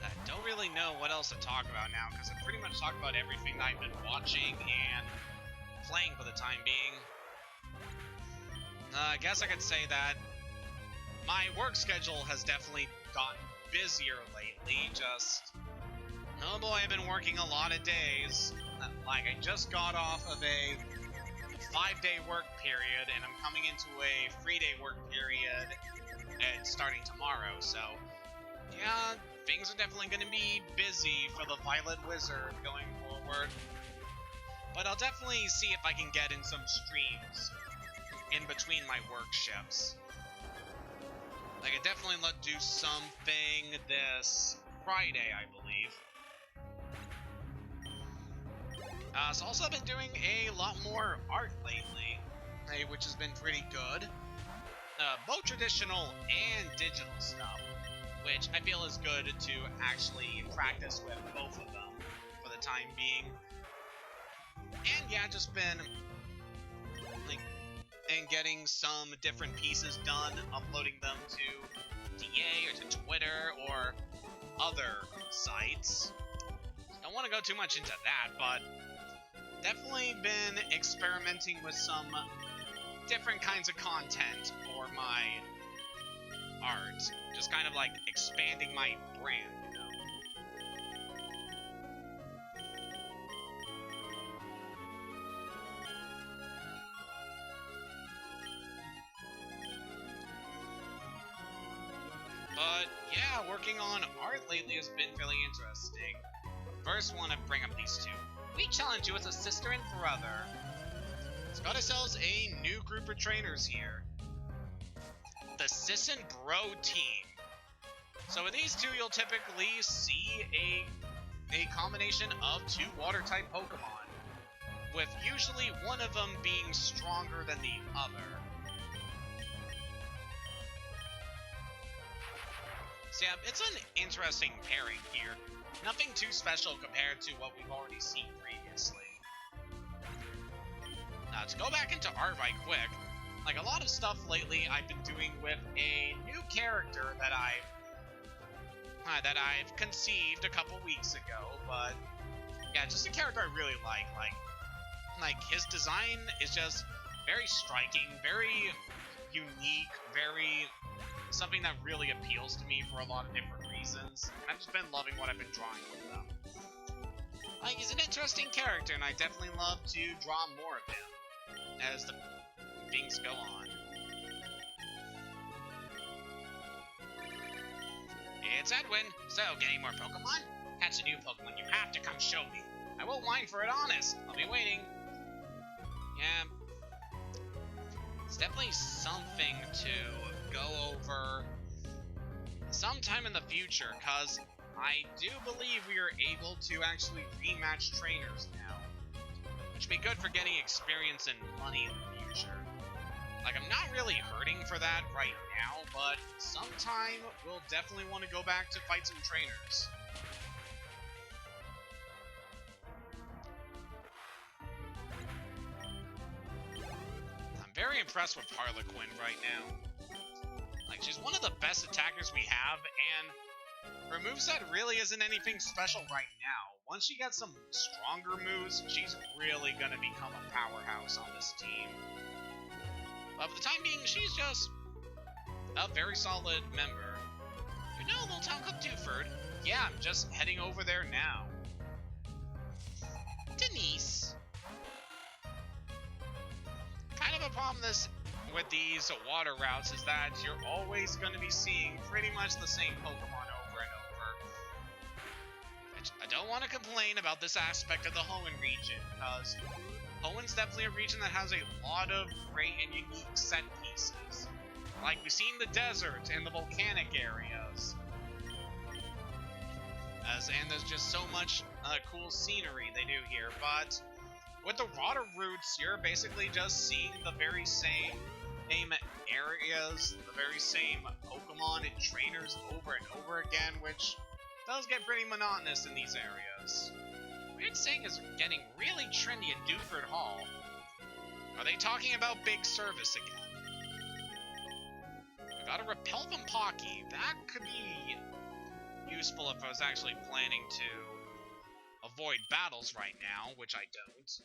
I don't really know what else to talk about now, because I've pretty much talked about everything that I've been watching and playing for the time being. I guess I could say that my work schedule has definitely gotten busier lately, oh boy, I've been working a lot of days. Like, I just got off of a 5-day work period, and I'm coming into a 3-day work period starting tomorrow, so yeah, things are definitely going to be busy for the Violet Wizard going forward. But I'll definitely see if I can get in some streams in between my work shifts. Like, I definitely do something this Friday, I believe. So also I've been doing a lot more art lately, which has been pretty good. Both traditional and digital stuff, which I feel is good to actually practice with both of them for the time being. And yeah, just been getting some different pieces done, uploading them to DA or to Twitter or other sites. Don't want to go too much into that, but definitely been experimenting with some different kinds of content for my art. Just kind of like expanding my brand, you know? But yeah, working on art lately has been fairly interesting. First, want to bring up these two. We challenge you as a sister and brother. Let's got ourselves a new group of trainers here. The Sis and Bro team. So with these two, you'll typically see a combination of two water-type Pokemon, with usually one of them being stronger than the other. So yeah, it's an interesting pairing here. Nothing too special compared to what we've already seen previously. Now, to go back into art right quick, like a lot of stuff lately I've been doing with a new character that I've conceived a couple weeks ago, but yeah, just a character I really like. Like his design is just very striking, very unique, very something that really appeals to me for a lot of different reasons, and I've just been loving what I've been drawing with them. Like, he's an interesting character, and I definitely love to draw more of him as the things go on. It's Edwin. So, getting more Pokemon? Catch a new Pokemon, you have to come show me. I won't mind for it, honest. I'll be waiting. Yeah. It's definitely something to go over sometime in the future, because I do believe we are able to actually rematch trainers now, which would be good for getting experience and money in the future. Like, I'm not really hurting for that right now, but sometime we'll definitely want to go back to fight some trainers. I'm very impressed with Harlequin right now. Like, she's one of the best attackers we have, and her moveset really isn't anything special right now. Once she gets some stronger moves, she's really gonna become a powerhouse on this team. But for the time being, she's just a very solid member. You know a little town called Dewford? Yeah, I'm just heading over there now. Denise. Kind of a problem with these water routes is that you're always going to be seeing pretty much the same Pokemon over and over. I don't want to complain about this aspect of the Hoenn region, because Hoenn's definitely a region that has a lot of great and unique set pieces. Like we've seen the desert and the volcanic areas. And there's just so much cool scenery they do here, but with the water routes, you're basically just seeing the very same areas, the very same Pokemon and trainers over and over again, which does get pretty monotonous in these areas. Weird Saying is getting really trendy at Dewford Hall. Are they talking about big service again? We got a Repel from Pocky. That could be useful if I was actually planning to avoid battles right now, which I don't.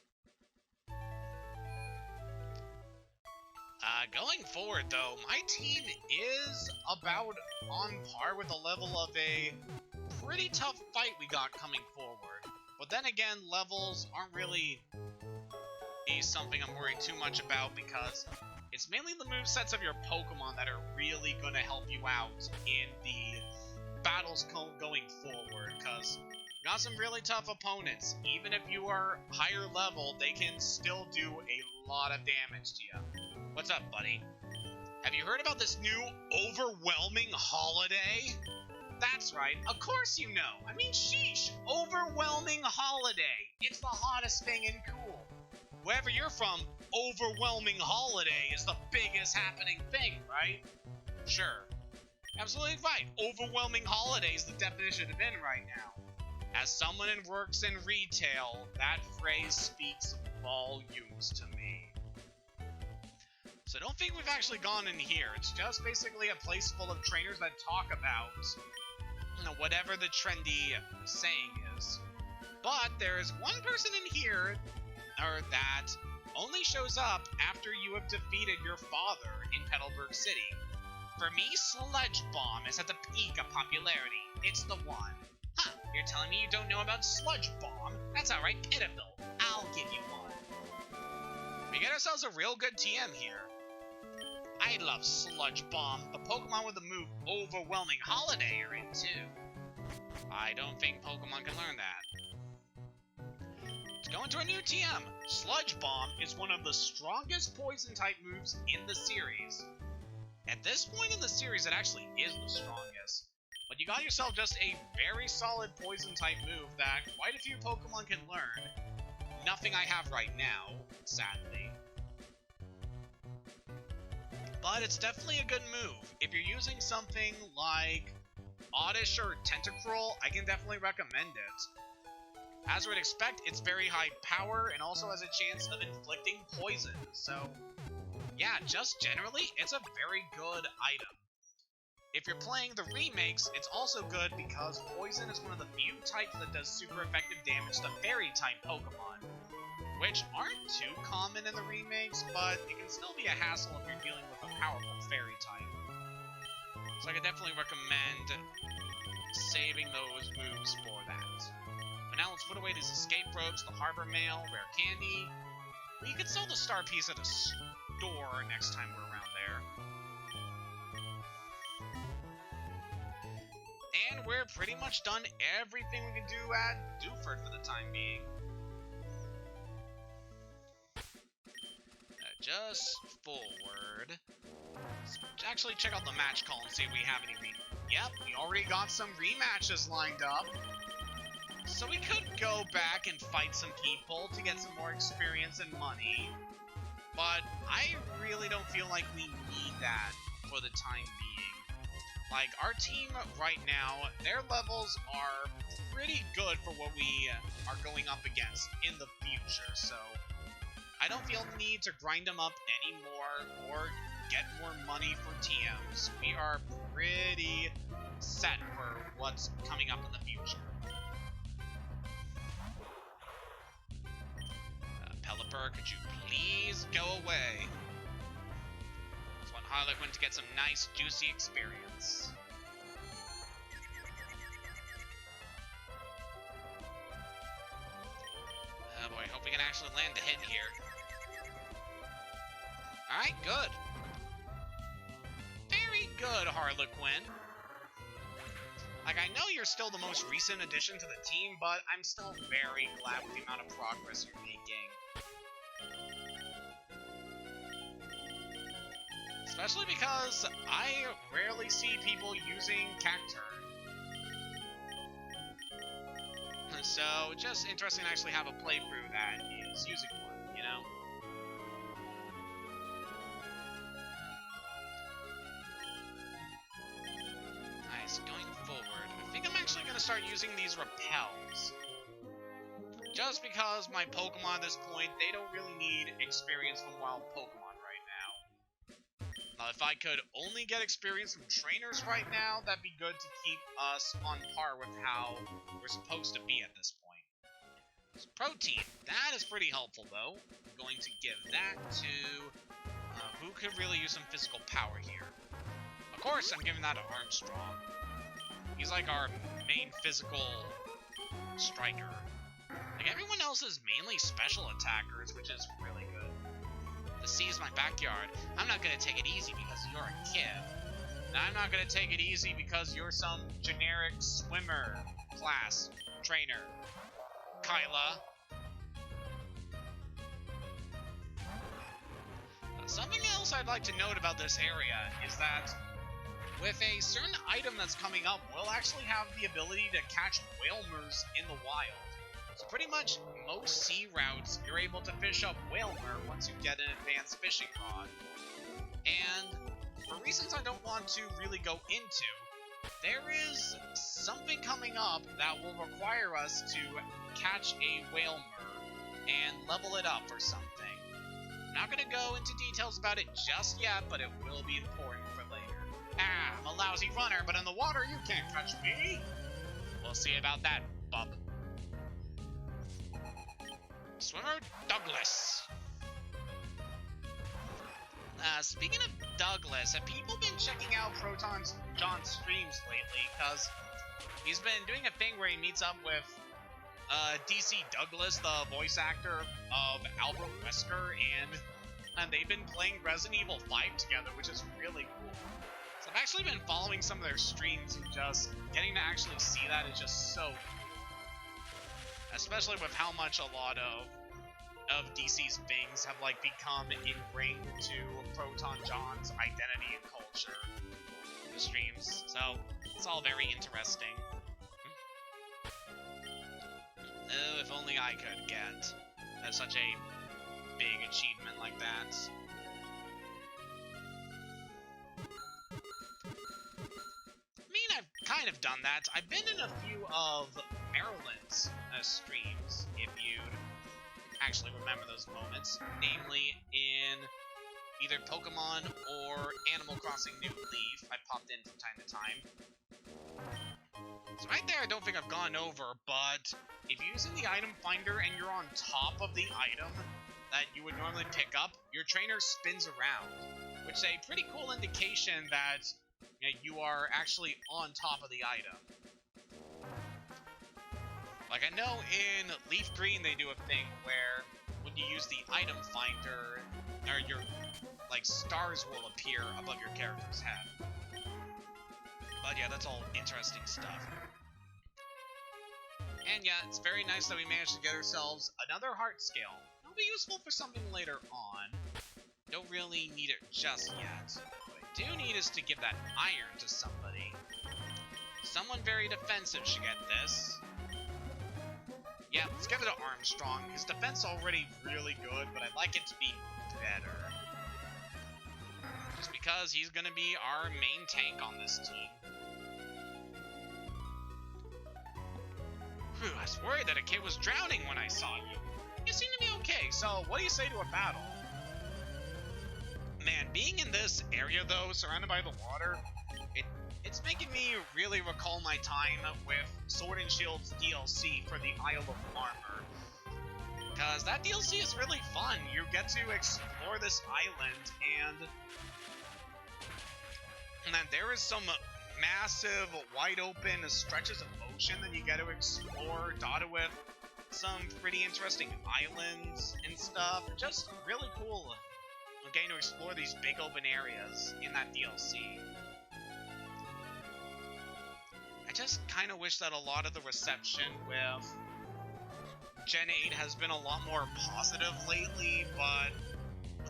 Going forward, though, my team is about on par with the level of a pretty tough fight we got coming forward. But then again, levels aren't really something I'm worried too much about, because it's mainly the movesets of your Pokemon that are really going to help you out in the battles going forward, because you got some really tough opponents. Even if you are higher level, they can still do a lot of damage to you. What's up, buddy? Have you heard about this new overwhelming holiday? That's right, of course you know. I mean, sheesh, overwhelming holiday. It's the hottest thing in cool. Wherever you're from, overwhelming holiday is the biggest happening thing, right? Sure. Absolutely right. Overwhelming holiday is the definition of in right now. As someone who works in retail, that phrase speaks volumes to me. So don't think we've actually gone in here. It's just basically a place full of trainers that talk about, you know, whatever the trendy saying is. But there's one person in here that only shows up after you have defeated your father in Petalburg City. For me, Sludge Bomb is at the peak of popularity. It's the one. Huh, you're telling me you don't know about Sludge Bomb? That's outright pitiful. I'll give you one. We get ourselves a real good TM here. I love Sludge Bomb. The Pokemon with the move Overwhelming Holiday are in too. I don't think Pokemon can learn that. Let's go into a new TM. Sludge Bomb is one of the strongest Poison-type moves in the series. At this point in the series, it actually is the strongest. But you got yourself just a very solid Poison-type move that quite a few Pokemon can learn. Nothing I have right now, sadly. But it's definitely a good move. If you're using something like Oddish or Tentacruel, I can definitely recommend it. As you would expect, it's very high power and also has a chance of inflicting poison. So, yeah, just generally, it's a very good item. If you're playing the remakes, it's also good because Poison is one of the few types that does super effective damage to Fairy-type Pokemon, which aren't too common in the remakes, but it can still be a hassle if you're dealing with a powerful Fairy-type. So I could definitely recommend saving those moves for that. But now let's put away these escape ropes, the harbor mail, rare candy. We could sell the star piece at a store next time we're around there. And we're pretty much done everything we can do at Dewford for the time being. Just forward. Let's actually check out the match call and see if we have any Yep, we already got some rematches lined up. So we could go back and fight some people to get some more experience and money. But I really don't feel like we need that for the time being. Like, our team right now, their levels are pretty good for what we are going up against in the future, so I don't feel the need to grind them up anymore or get more money for TMs. We are pretty set for what's coming up in the future. Pelipper, could you please go away? Just want Harlequin to get some nice, juicy experience. Oh boy, hope we can actually land the hit here. Alright, good. Very good, Harlequin. Like, I know you're still the most recent addition to the team, but I'm still very glad with the amount of progress you're making. Especially because I rarely see people using Cacturn. So, just interesting to actually have a playthrough that is using one, you know? Nice, going forward. I think I'm actually going to start using these repels. Just because my Pokemon at this point, they don't really need experience from wild Pokemon right now. Now, if I could only get experience from trainers right now, that'd be good to keep us on par with how we're supposed to be at this point. So protein, that is pretty helpful though. I'm going to give that to who could really use some physical power here. Of course, I'm giving that to Armstrong. He's like our main physical striker. Like everyone else is mainly special attackers, which is really good. The sea is my backyard. I'm not gonna take it easy because you're a kid. And I'm not gonna take it easy because you're some generic swimmer class trainer. Kyla. Something else I'd like to note about this area is that with a certain item that's coming up, we'll actually have the ability to catch whalmers in the wild. So pretty much most sea routes, you're able to fish up whalmer once you get an advanced fishing rod. And for reasons I don't want to really go into, there is something coming up that will require us to catch a whalmer and level it up or something. I'm not going to go into details about it just yet, but it will be important for later. Ah, I'm a lousy runner, but in the water you can't catch me. We'll see about that, bub. Swimmer Douglas. Speaking of Douglas, have people been checking out Proton's John's streams lately? Because he's been doing a thing where he meets up with DC Douglas, the voice actor of Albert Wesker, and they've been playing Resident Evil 5 together, which is really cool. So I've actually been following some of their streams, and just getting to actually see that is just so cool. Especially with how much a lot of DC's things have like become ingrained to Proton John's identity and culture in the streams. So it's all very interesting. Oh, if only I could get such a big achievement like that. I mean, I've kind of done that. I've been in a few of Maryland's streams, if you'd actually remember those moments, namely in either Pokemon or Animal Crossing New Leaf. I popped in from time to time. So right there, I don't think I've gone over, but if you're using the item finder and you're on top of the item that you would normally pick up, your trainer spins around, which is a pretty cool indication that you are actually on top of the item. Like, I know in Leaf Green they do a thing where when you use the item finder, or your, like, stars will appear above your character's head. But yeah, that's all interesting stuff. And yeah, it's very nice that we managed to get ourselves another heart scale. It'll be useful for something later on. Don't really need it just yet. What I do need is to give that iron to somebody. Someone very defensive should get this. Yeah, let's give it to Armstrong. His defense is already really good, but I'd like it to be better. Just because he's going to be our main tank on this team. Whew, I was worried that a kid was drowning when I saw you. you seem to be okay, so what do you say to a battle? Man, being in this area though, surrounded by the water, it's making me really recall my time with Sword and Shield's DLC for the Isle of Armor. Because that DLC is really fun. You get to explore this island, and then there is some massive, wide open stretches of ocean that you get to explore, dotted with some pretty interesting islands and stuff. Just really cool getting to explore these big open areas in that DLC. I just kind of wish that a lot of the reception with Gen 8 has been a lot more positive lately, but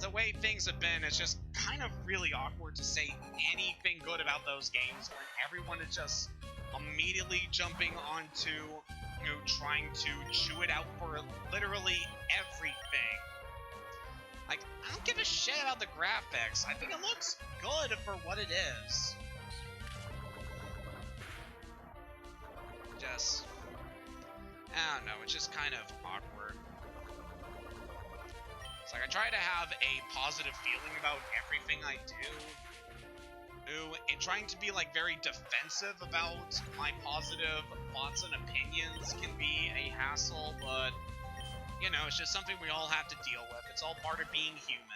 the way things have been, it's just kind of really awkward to say anything good about those games when everyone is just immediately jumping onto, you know, trying to chew it out for literally everything. Like, I don't give a shit about the graphics. I think it looks good for what it is. Just, I don't know, it's just kind of awkward. It's like I try to have a positive feeling about everything I do. And trying to be like very defensive about my positive thoughts and opinions can be a hassle, but you know, it's just something we all have to deal with. It's all part of being human.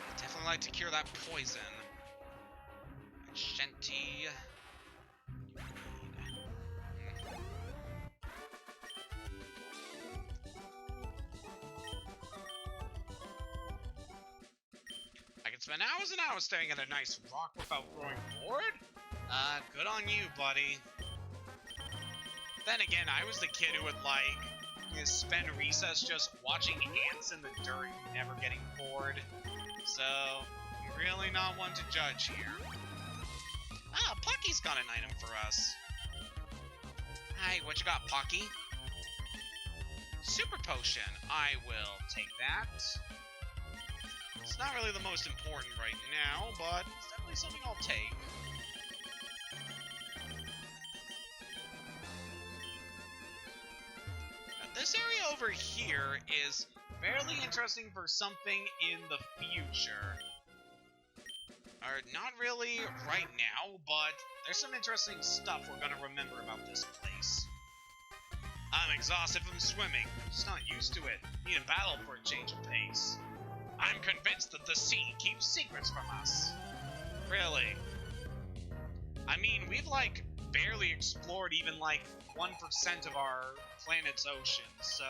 I'd definitely like to cure that poison. Shanty. I can spend hours and hours staring at a nice rock without growing bored? Good on you, buddy. Then again, I was the kid who would, like, spend recess just watching ants in the dirt, never getting bored. So, I'm really not one to judge here. Ah, Pocky's got an item for us. Hi, what you got, Pocky? Super Potion. I will take that. It's not really the most important right now, but it's definitely something I'll take. This area over here is fairly interesting for something in the future. Or, not really right now, but there's some interesting stuff we're gonna remember about this place. I'm exhausted from swimming. Just not used to it. Need a battle for a change of pace. I'm convinced that the sea keeps secrets from us. Really? I mean, we've, like, barely explored even, like, 1% of our planet's ocean, so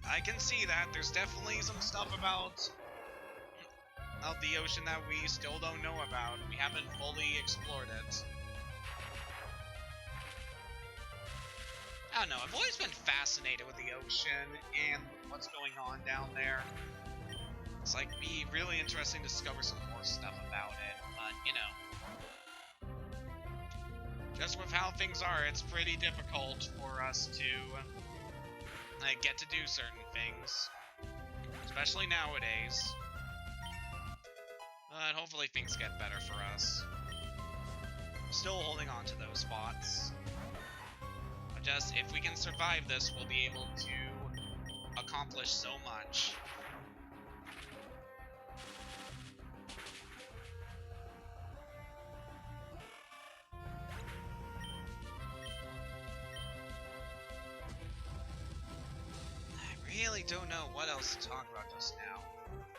I can see that there's definitely some stuff about the ocean that we still don't know about. We haven't fully explored it. I don't know, I've always been fascinated with the ocean and what's going on down there. It's like, be really interesting to discover some more stuff about it, but, you know. Just with how things are, it's pretty difficult for us to get to do certain things. Especially nowadays. But hopefully things get better for us. Still holding on to those spots. But just, if we can survive this, we'll be able to accomplish so much. I really don't know what else to talk about just now.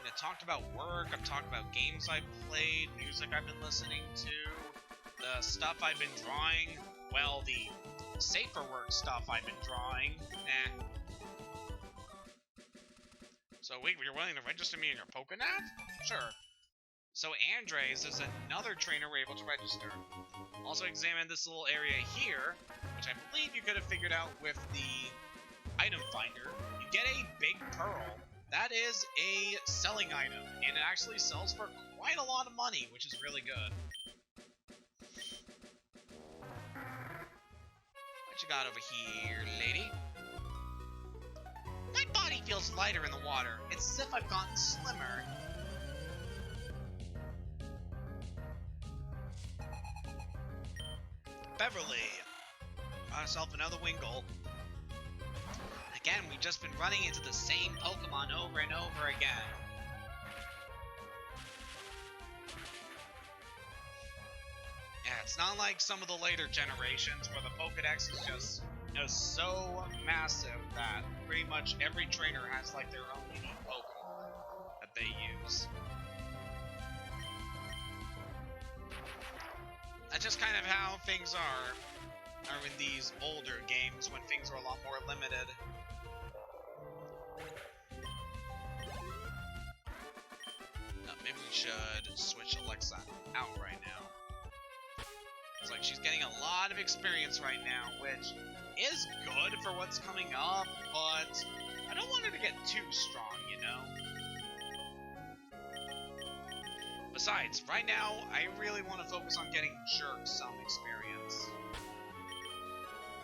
I talked about work, I've talked about games I've played, music I've been listening to, the stuff I've been drawing, well, the safer work stuff I've been drawing, So wait, you're willing to register me in your Pokénav? Sure. So Andres is another trainer we're able to register. Also examine this little area here, which I believe you could have figured out with the item finder. You get a big pearl. That is a selling item, and it actually sells for quite a lot of money, which is really good. What you got over here, lady? My body feels lighter in the water. It's as if I've gotten slimmer. Beverly. Got herself another Wingull. Again, we've just been running into the same Pokemon over and over again. Yeah, it's not like some of the later generations where the Pokedex is just so massive that pretty much every trainer has like their own unique Pokemon that they use. That's just kind of how things are in these older games when things are a lot more limited. Maybe we should switch Alexa out right now. It's like she's getting a lot of experience right now, which is good for what's coming up, but I don't want her to get too strong, you know? Besides, right now, I really want to focus on getting Jerk some experience.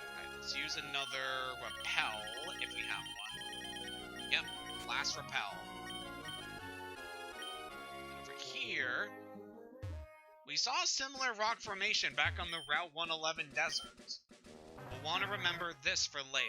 Alright, let's use another Repel, if we have one. Yep, last Repel. Over here, we saw a similar rock formation back on the Route 111 desert. We'll want to remember this for later.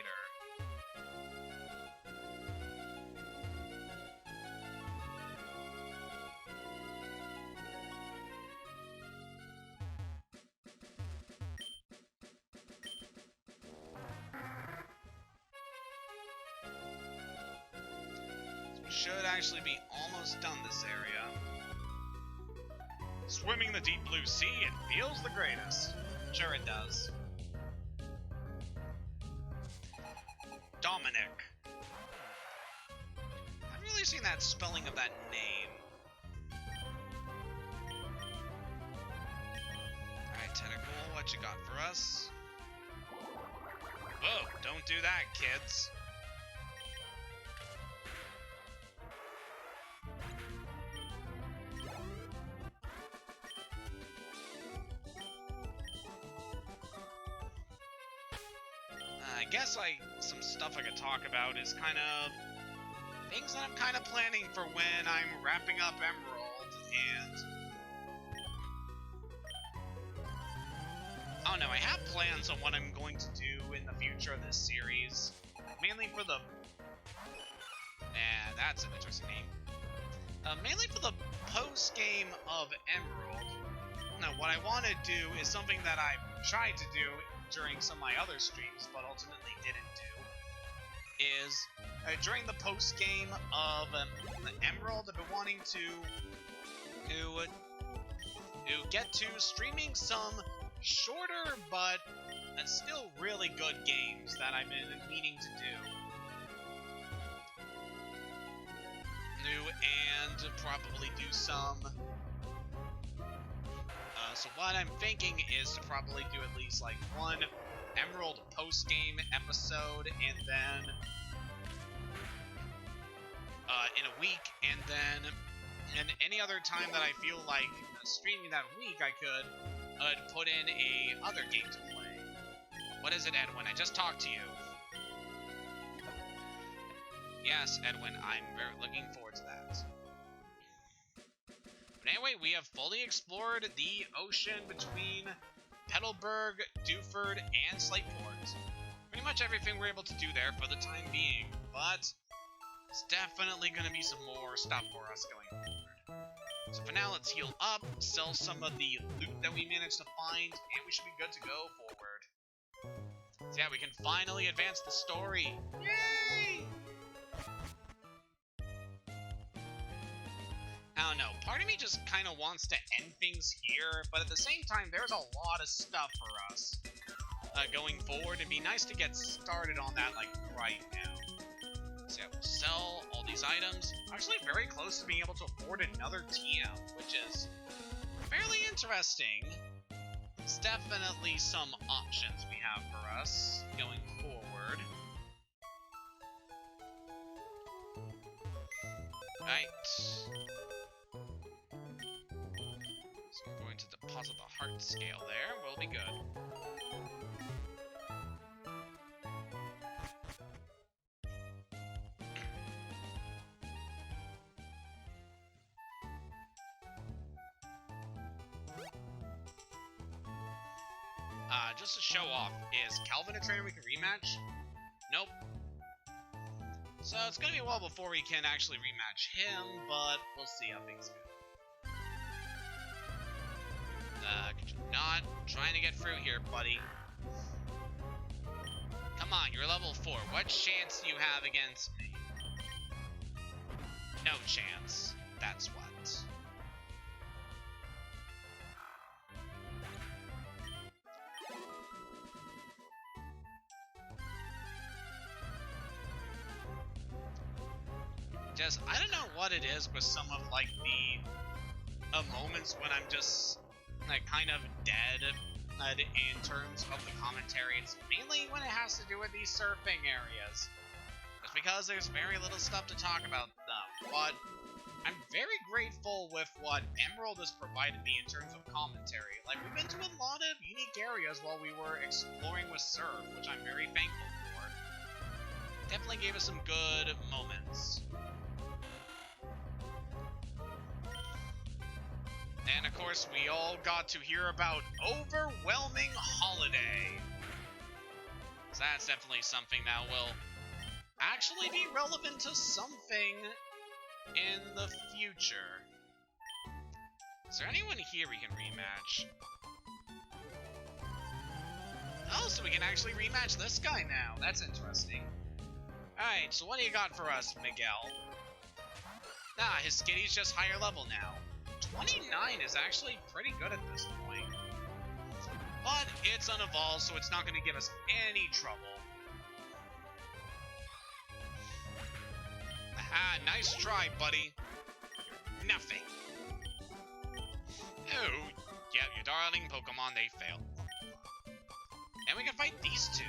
Should actually be almost done this area. Swimming the deep blue sea, it feels the greatest. Sure it does. Dominic. I've really seen that spelling of that name. Alright, Tentacle, what you got for us? Whoa, don't do that, kids. I guess some stuff I could talk about is kind of things that I'm kind of planning for when I'm wrapping up Emerald, and I don't know, I have plans on what I'm going to do in the future of this series, mainly for the, that's an interesting name, mainly for the post-game of Emerald. Now, what I want to do is something that I've tried to do during some of my other streams, but ultimately didn't do, is during the post game of Emerald, I've been wanting to get to streaming some shorter but still really good games that I've been meaning to do, and probably do some. So what I'm thinking is to probably do at least like one Emerald post-game episode, and then in a week, and then any other time that I feel like streaming that week, I could put in a other game to play. What is it, Edwin? I just talked to you. Yes, Edwin, I'm very looking forward to that. But anyway, we have fully explored the ocean between Petalburg, Dewford, and Slateport. Pretty much everything we're able to do there for the time being, but it's definitely going to be some more stuff for us going forward. So for now, let's heal up, sell some of the loot that we managed to find, and we should be good to go forward. So yeah, we can finally advance the story. Yay! I don't know, part of me just kind of wants to end things here, but at the same time, there's a lot of stuff for us going forward. It'd be nice to get started on that, like, right now. So yeah, we'll sell all these items. Actually very close to being able to afford another TM, which is fairly interesting. It's definitely some options we have for us going forward. Right. So we're going to deposit the heart scale there. We'll be good. just to show off, is Calvin a trainer we can rematch? Nope. So it's gonna be a while before we can actually rematch him, but we'll see how things go. Not trying to get through here, buddy. Come on, you're level 4. What chance do you have against me? No chance. That's what. Just, I don't know what it is with some of, like, the moments when I'm just, like, kind of dead in terms of the commentary. It's mainly when it has to do with these surfing areas. Just because there's very little stuff to talk about them. But I'm very grateful with what Emerald has provided me in terms of commentary. Like, we've been to a lot of unique areas while we were exploring with Surf, which I'm very thankful for. Definitely gave us some good moments. And of course, we all got to hear about Overwhelming Holiday. So that's definitely something that will actually be relevant to something in the future. Is there anyone here we can rematch? Oh, so we can actually rematch this guy now. That's interesting. Alright, so what do you got for us, Miguel? Nah, his Skitty's just higher level now. 29 is actually pretty good at this point. But it's unevolved, so it's not going to give us any trouble. Ah, nice try, buddy. Nothing. Oh, yeah, your darling Pokemon, they failed. And we can fight these two.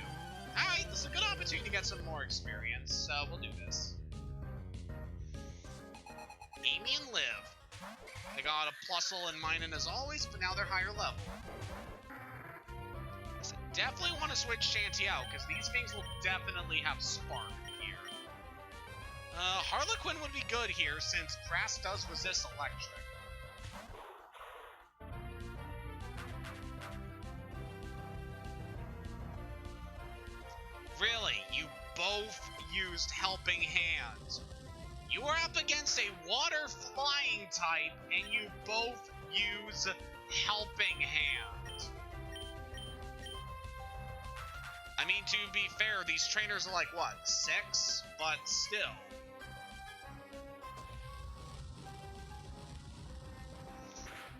Alright, this is a good opportunity to get some more experience, so we'll do this. Amy and Liv. They got a Plusle and Minun as always, but now they're higher level. So definitely want to switch Shanty out, because these things will definitely have Spark here. Harlequin would be good here, since Grass does resist Electric. Really, you both used Helping Hand. You are up against a water flying type, and you both use Helping Hand. I mean, to be fair, these trainers are like, what, 6? But still.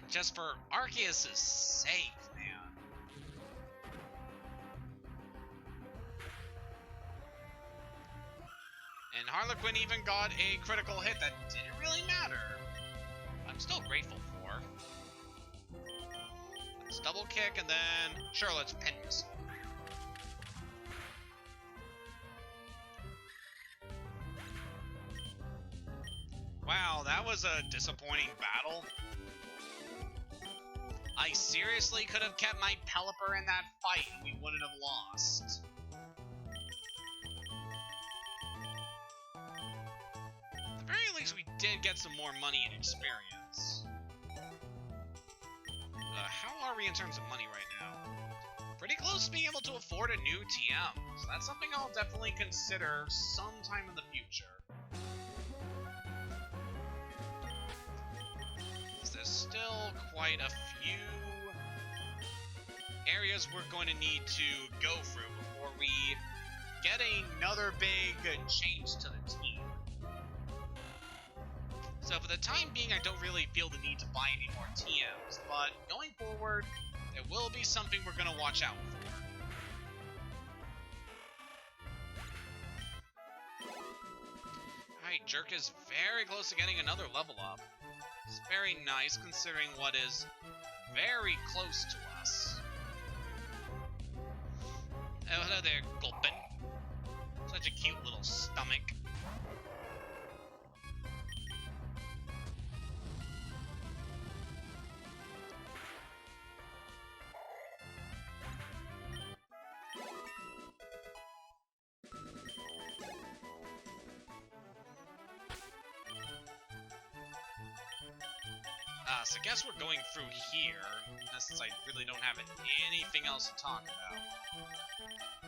Just for Arceus' sake, man. And Harlequin even got a critical hit that didn't really matter. I'm still grateful for. Let's double kick and then, sure, let's pin this. Wow, that was a disappointing battle. I seriously could have kept my Pelipper in that fight and we wouldn't have lost. At the very least, we did get some more money and experience. How are we in terms of money right now? Pretty close to being able to afford a new TM, so that's something I'll definitely consider sometime in the future. There's still quite a few areas we're going to need to go through before we get another big change to the team. So for the time being, I don't really feel the need to buy any more TMs, but going forward, there will be something we're going to watch out for. Alright, Jerk is very close to getting another level up. It's very nice considering what is very close to us. Oh, hello there, Gulpin. Such a cute little stomach. So I guess we're going through here, since I really don't have anything else to talk about.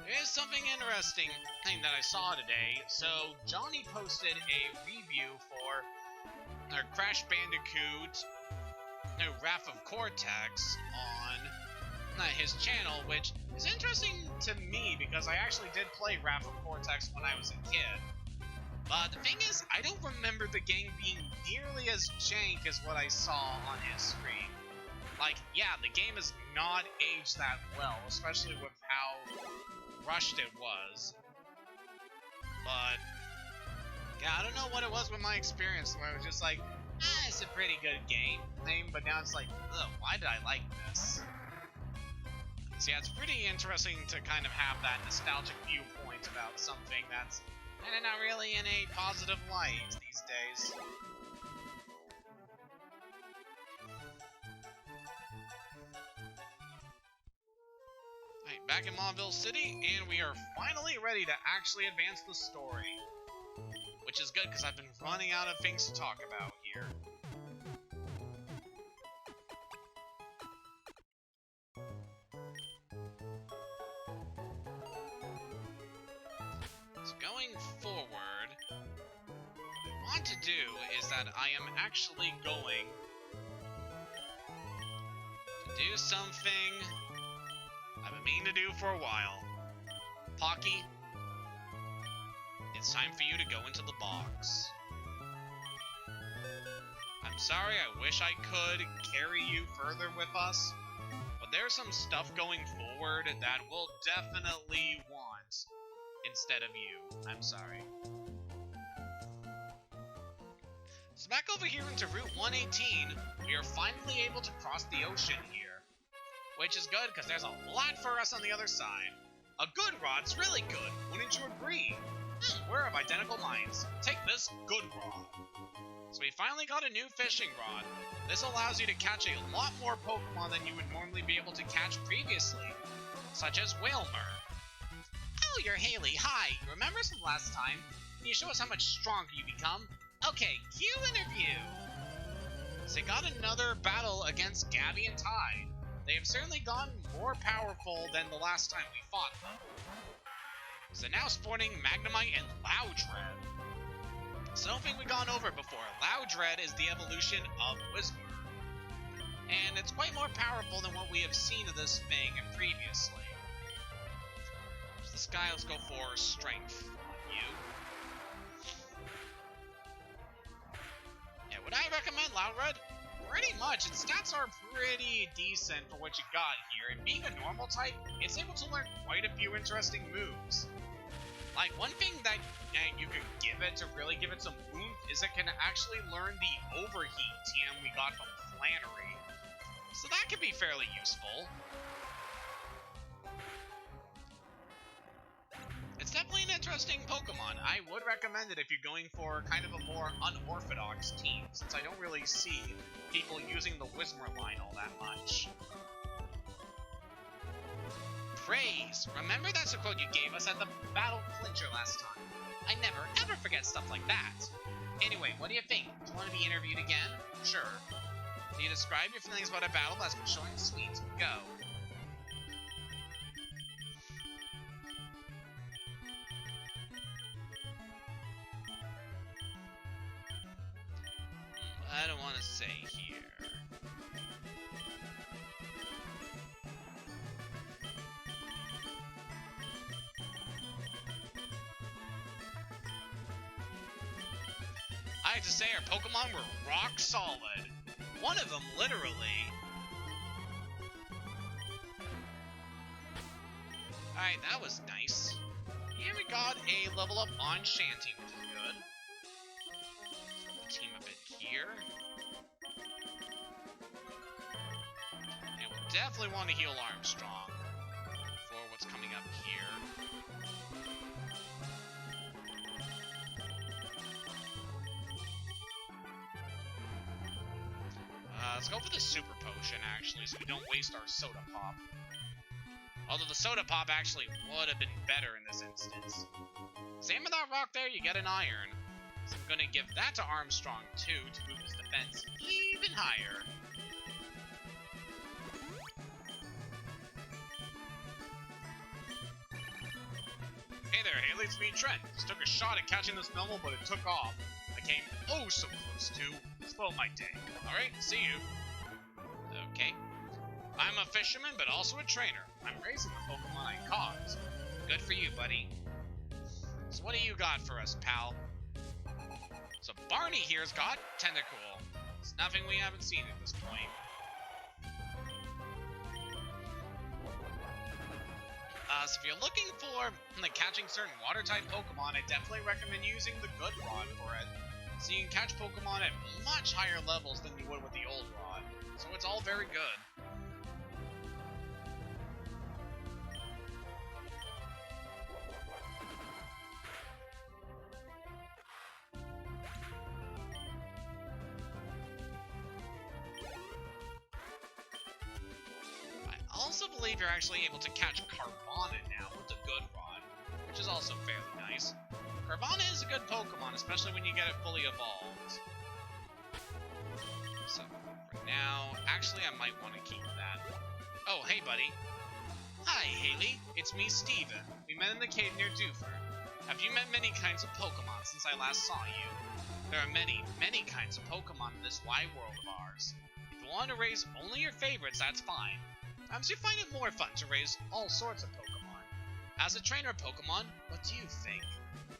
There is something interesting thing that I saw today. So Johnny posted a review for Crash Bandicoot Wrath of Cortex on his channel, which is interesting to me because I actually did play Wrath of Cortex when I was a kid. But the thing is, I don't remember the game being nearly as jank as what I saw on his screen. Like, yeah, the game has not aged that well, especially with how rushed it was. But, yeah, I don't know what it was with my experience, where it was just like, it's a pretty good game, but now it's like, ugh, why did I like this? So yeah, it's pretty interesting to kind of have that nostalgic viewpoint about something that's kind of not really in a positive light these days. Alright, back in Mauville City, and we are finally ready to actually advance the story. Which is good, because I've been running out of things to talk about here. So going forward, what I want to do is that I am actually going to do something I've been meaning to do for a while. Pocky, it's time for you to go into the box. I'm sorry, I wish I could carry you further with us, but there's some stuff going forward that we'll definitely want instead of you. I'm sorry. So back over here into Route 118, we are finally able to cross the ocean here. Which is good, because there's a lot for us on the other side. A good rod's really good, wouldn't you agree? We're of identical minds. Take this good rod. So we finally got a new fishing rod. This allows you to catch a lot more Pokemon than you would normally be able to catch previously, such as Whalmer. Oh, you're Haley. Hi. You remember us from last time? Can you show us how much stronger you become? Okay, cue interview. So they got another battle against Gabby and Ty. They have certainly gotten more powerful than the last time we fought them. So now sporting Magnemite and Loudred. Something we've gone over before. Loudred is the evolution of Whisper. And it's quite more powerful than what we have seen of this thing previously. So this guy, let's go for Strength on you. Yeah, would I recommend Loudred? Pretty much. Its stats are pretty decent for what you got here, and being a normal type, it's able to learn quite a few interesting moves. Like, one thing that you could give it to really give it some oomph is it can actually learn the Overheat TM we got from Flannery. So that could be fairly useful. It's definitely an interesting Pokemon. I would recommend it if you're going for kind of a more unorthodox team, since I don't really see people using the Whismur line all that much. Praise! Remember that's a quote you gave us at the Battle Clincher last time. I never, ever forget stuff like that. Anyway, what do you think? Do you want to be interviewed again? Sure. Can you describe your feelings about a battle that's been short and sweet? Go. I don't want to say here. I have to say our Pokemon were rock solid. One of them, literally. Alright, that was nice. And we got a level up on Shanty, which is good. Team a bit here. And we'll definitely want to heal Armstrong for what's coming up here. Let's go for the Super Potion, actually, so we don't waste our Soda Pop. Although the Soda Pop actually would have been better in this instance. Same with that rock there, you get an Iron. So I'm gonna give that to Armstrong too to move his defense even higher. Hey there, Haley, it's me, Trent. Just took a shot at catching this Melmo, but it took off. I came oh so close to. Spoiled my day. Alright, see you. Okay. I'm a fisherman, but also a trainer. I'm raising the Pokemon I caught. Good for you, buddy. So what do you got for us, pal? So Barney here's got Tentacool. It's nothing we haven't seen at this point. So if you're looking for catching certain water-type Pokemon, I definitely recommend using the Good Rod for it. So you can catch Pokemon at much higher levels than you would with the old Rod. So it's all very good. I also believe you're actually able to catch Carvana now with the Good Rod, which is also fairly nice. Carvana is a good Pokemon, especially when you get it fully evolved. So, right now, actually I might want to keep that. Oh, hey buddy. Hi, Haley. It's me, Steven. We met in the cave near Dewford. Have you met many kinds of Pokemon since I last saw you? There are many, many kinds of Pokemon in this wide world of ours. If you want to raise only your favorites, that's fine. Sometimes you find it more fun to raise all sorts of Pokemon. As a trainer of Pokemon, what do you think?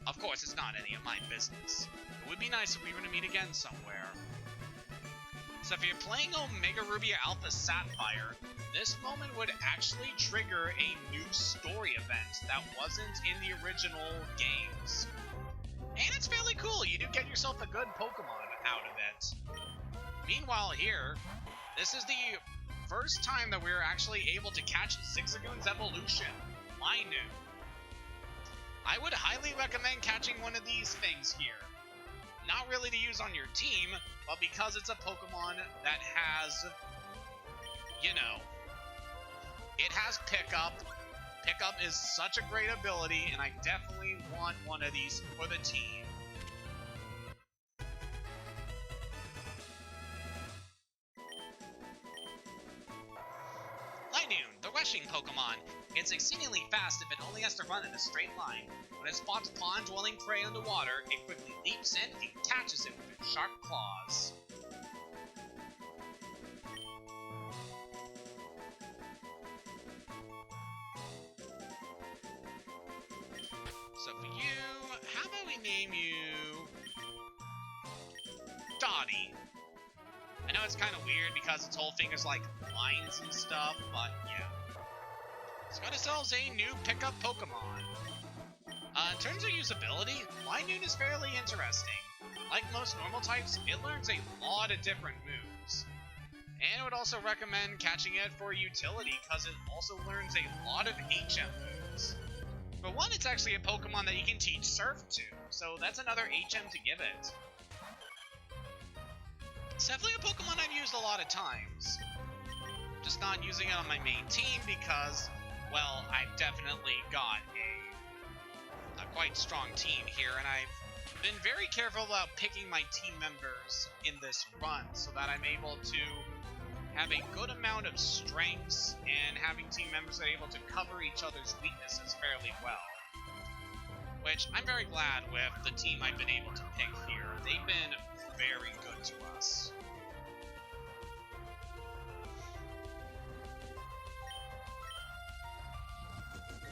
Of course, it's not any of my business. It would be nice if we were to meet again somewhere. So if you're playing Omega Ruby or Alpha Sapphire, this moment would actually trigger a new story event that wasn't in the original games. And it's fairly cool, you do get yourself a good Pokemon out of it. Meanwhile here, this is the first time that we're actually able to catch Zigzagoon's evolution, Linu. I would highly recommend catching one of these things here. Not really to use on your team, but because it's a Pokemon that has, you know, it has Pickup. Pickup is such a great ability, and I definitely want one of these for the team. Linoon, the rushing Pokemon. It's exceedingly fast if it only has to run in a straight line. When it spots pond-dwelling prey underwater, it quickly leaps in and catches it with its sharp claws. So for you, how about we name you Dottie? I know it's kind of weird because its whole thing is like lines and stuff, but yeah. It's got ourselves a new pickup Pokemon. In terms of usability, Linoon is fairly interesting. Like most normal types, it learns a lot of different moves. And I would also recommend catching it for utility because it also learns a lot of HM moves. For one, it's actually a Pokemon that you can teach Surf to, so that's another HM to give it. It's definitely a Pokemon I've used a lot of times. Just not using it on my main team because, well, I've definitely got a quite strong team here, and I've been very careful about picking my team members in this run so that I'm able to have a good amount of strengths and having team members that are able to cover each other's weaknesses fairly well. Which I'm very glad with the team I've been able to pick here. They've been very good to us.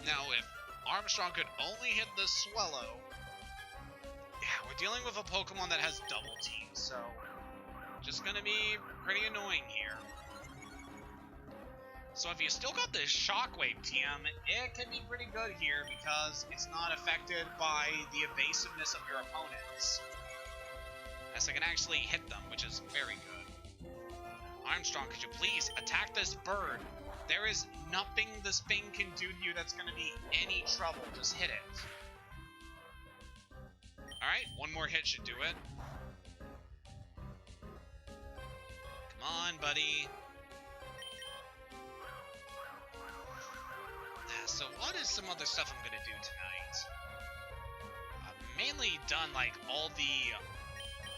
Now, if Armstrong could only hit the Swellow, yeah, we're dealing with a Pokemon that has double team, so just gonna be pretty annoying here. So if you still got this Shockwave TM, it can be pretty good here because it's not affected by the evasiveness of your opponents. As I can actually hit them, which is very good. Armstrong, could you please attack this bird? There is nothing this thing can do to you that's going to be any trouble. Just hit it. Alright, one more hit should do it. Come on, buddy. So what is some other stuff I'm going to do tonight? mainly done like all the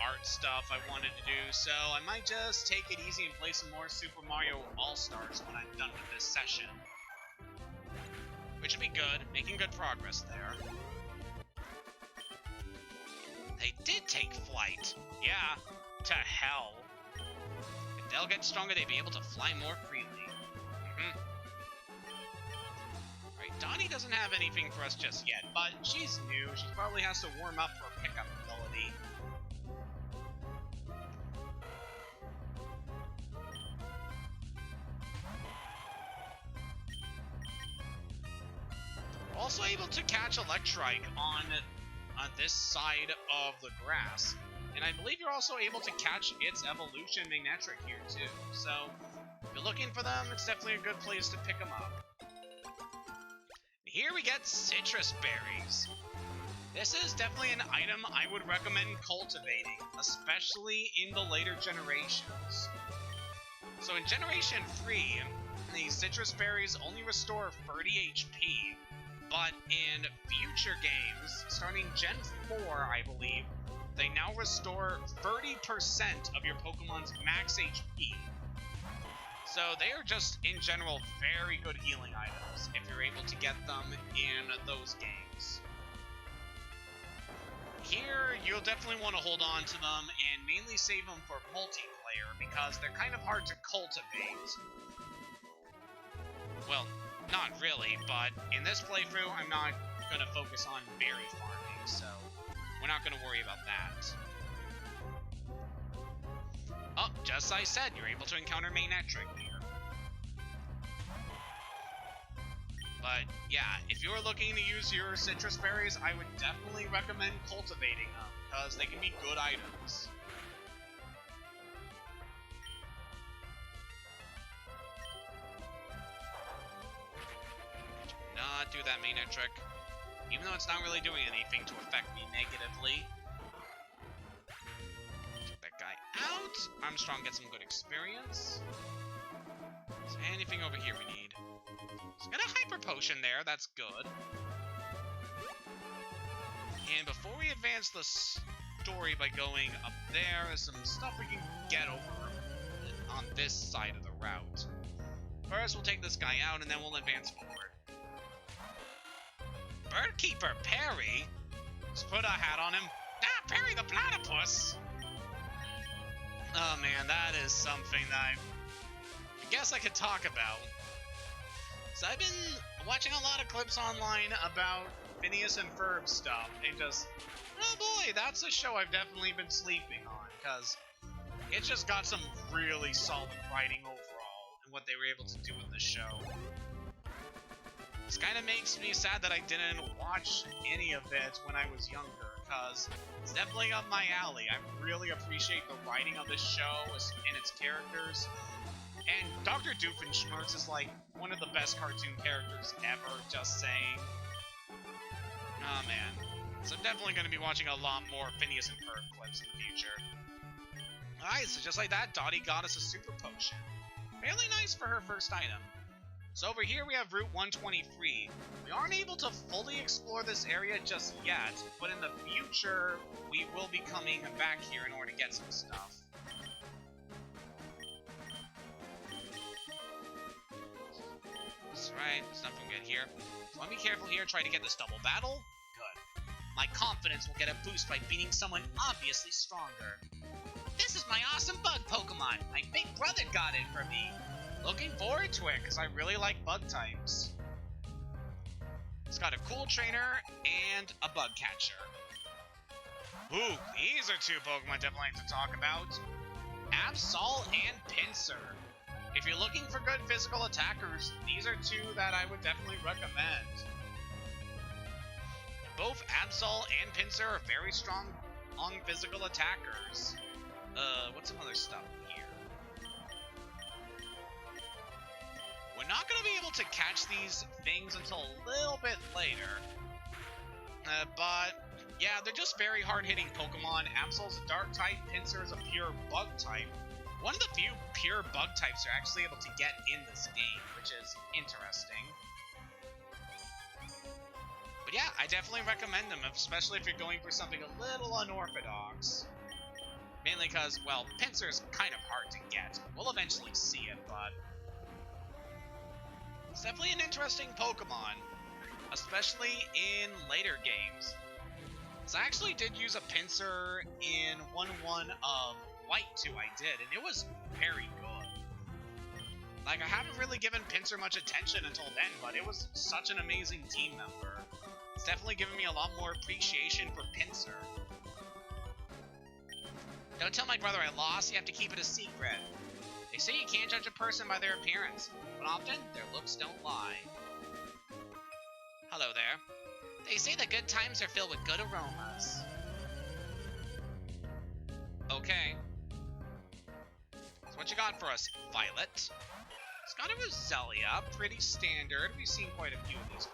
art stuff I wanted to do, so I might just take it easy and play some more Super Mario All-Stars when I'm done with this session. Which would be good, making good progress there. They did take flight. Yeah, to hell. If they'll get stronger, they'd be able to fly more freely. Alright, Dottie doesn't have anything for us just yet, but she's new. She probably has to warm up for pickup ability. We're also able to catch Electrike on this side of the grass. And I believe you're also able to catch its evolution Magnetric here too. So, if you're looking for them, it's definitely a good place to pick them up. Here we get citrus berries. This is definitely an item I would recommend cultivating, especially in the later generations. So in Generation 3, the citrus berries only restore 30 HP, but in future games, starting Gen 4, I believe, they now restore 30% of your Pokemon's max HP. So they are just, in general, very good healing items if you're able to get them in those games. Here, you'll definitely want to hold on to them and mainly save them for multiplayer because they're kind of hard to cultivate. Well, not really, but in this playthrough, I'm not going to focus on berry farming, so we're not going to worry about that. Oh, just as I said, you're able to encounter Magnetric here. But yeah, if you're looking to use your citrus berries, I would definitely recommend cultivating them, because they can be good items. Do not do that Magnetric, even though it's not really doing anything to affect me negatively. Check that guy out. Armstrong gets some good experience. Is there anything over here we need? He's got a hyper potion there, that's good. And before we advance the story by going up there, there's some stuff we can get over on this side of the route. First, we'll take this guy out, and then we'll advance forward. Birdkeeper Perry? Let's put a hat on him. Ah, Perry the Platypus! Oh man, that is something that I guess I could talk about. So I've been watching a lot of clips online about Phineas and Ferb stuff, and just, oh boy, that's a show I've definitely been sleeping on, because it just got some really solid writing overall, and what they were able to do with the show. This kind of makes me sad that I didn't watch any of it when I was younger, because it's definitely up my alley. I really appreciate the writing of this show and its characters. And Dr. Doofenshmirtz is like one of the best cartoon characters ever, just saying. Oh man. So I'm definitely going to be watching a lot more Phineas and Ferb clips in the future. Alright, so just like that, Dottie got us a super potion. Fairly nice for her first item. So over here we have Route 123. We aren't able to fully explore this area just yet, but in the future, we will be coming back here in order to get some stuff. That's right, there's nothing good here. So let me be careful here, try to get this double battle. Good. My confidence will get a boost by beating someone obviously stronger. This is my awesome bug Pokemon! My big brother got it for me! Looking forward to it, because I really like bug types. It's got a cool trainer and a bug catcher. Ooh, these are two Pokemon definitely like to talk about. Absol and Pinsir. If you're looking for good physical attackers, these are two that I would definitely recommend. Both Absol and Pinsir are very strong on physical attackers. What's some other stuff here? We're not going to be able to catch these things until a little bit later. But, yeah, they're just very hard-hitting Pokemon. Absol's a dark type, Pinsir is a pure bug type. One of the few pure bug types you're actually able to get in this game, which is interesting. But yeah, I definitely recommend them, especially if you're going for something a little unorthodox. Mainly because, well, Pinsir's kind of hard to get. We'll eventually see it, but it's definitely an interesting Pokemon, especially in later games. So I actually did use a Pinsir in 1-1 of White 2, I did, and it was very good. Like, I haven't really given Pinsir much attention until then, but it was such an amazing team member. It's definitely given me a lot more appreciation for Pinsir. Don't tell my brother I lost, you have to keep it a secret. They say you can't judge a person by their appearance, but often their looks don't lie. Hello there. They say that good times are filled with good aromas. Okay. So what you got for us, Violet? It's got a Roselia, pretty standard. We've seen quite a few of these before.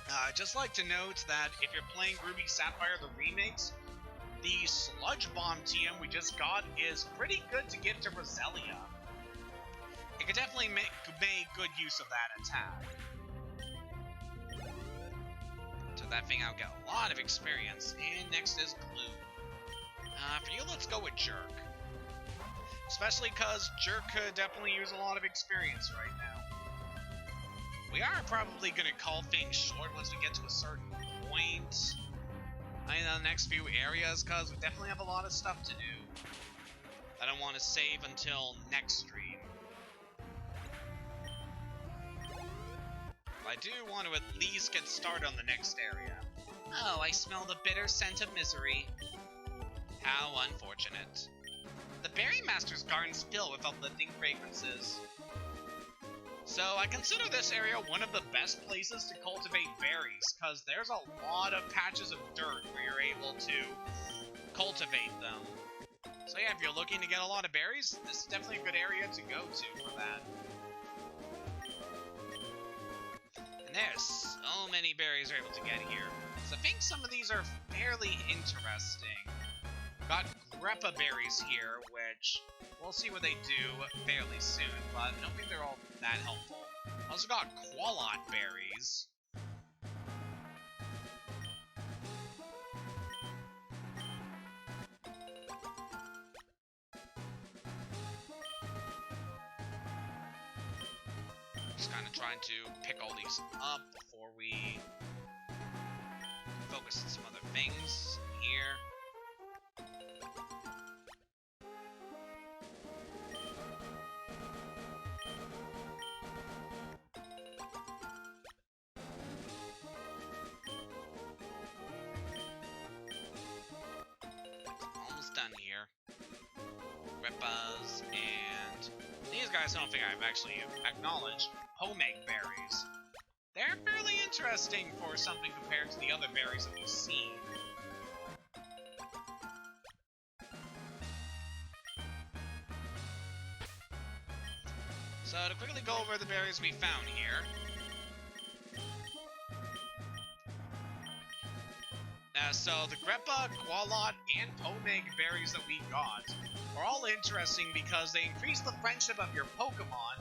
I'd just like to note that if you're playing Ruby Sapphire the remakes, the Sludge Bomb TM we just got is pretty good to give to Roselia. It could definitely make good use of that attack. Took that thing out, got a lot of experience. And next is Glue. For you, let's go with Jerk. Especially because Jerk could definitely use a lot of experience right now. We are probably going to call things short once we get to a certain point in the next few areas, because we definitely have a lot of stuff to do that I want to save until next stream. I do want to at least get started on the next area. Oh, I smell the bitter scent of misery. How unfortunate. The Berry Master's garden's filled with uplifting fragrances. So I consider this area one of the best places to cultivate berries, because there's a lot of patches of dirt where you're able to cultivate them. So yeah, if you're looking to get a lot of berries, this is definitely a good area to go to for that. And there's so many berries we're able to get here. So I think some of these are fairly interesting. Got Greppa berries here, which we'll see what they do fairly soon, but I don't think they're all that helpful. Also got Quallot berries. Just kind of trying to pick all these up before we focus on some other things here. Done here. Greppas, and these guys I don't think I've actually acknowledged. Pomeg berries. They're fairly interesting for something compared to the other berries that we've seen. So to quickly go over the berries we found here. So the Greppa, Quallot, and Pomeg berries that we got are all interesting because they increase the friendship of your Pokemon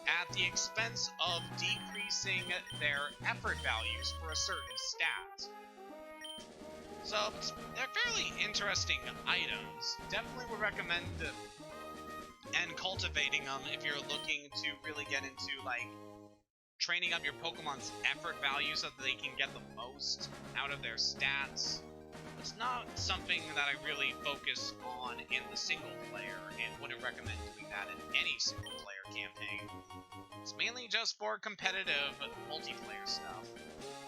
at the expense of decreasing their effort values for a certain stat. So they're fairly interesting items. Definitely would recommend and cultivating them if you're looking to really get into like training up your Pokemon's effort value so that they can get the most out of their stats. It's not something that I really focus on in the single player, and wouldn't recommend doing that in any single player campaign. It's mainly just for competitive multiplayer stuff.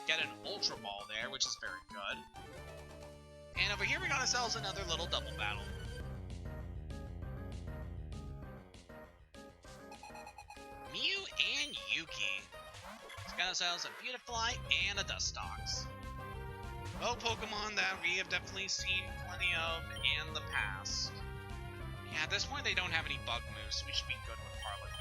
Get an Ultra Ball there, which is very good. And over here we got ourselves another little double battle. Mew and Yuki. Got ourselves a Beautifly and a Dustox. Both Pokemon that we have definitely seen plenty of in the past. Yeah, at this point they don't have any bug moves, so we should be good with Harlequin.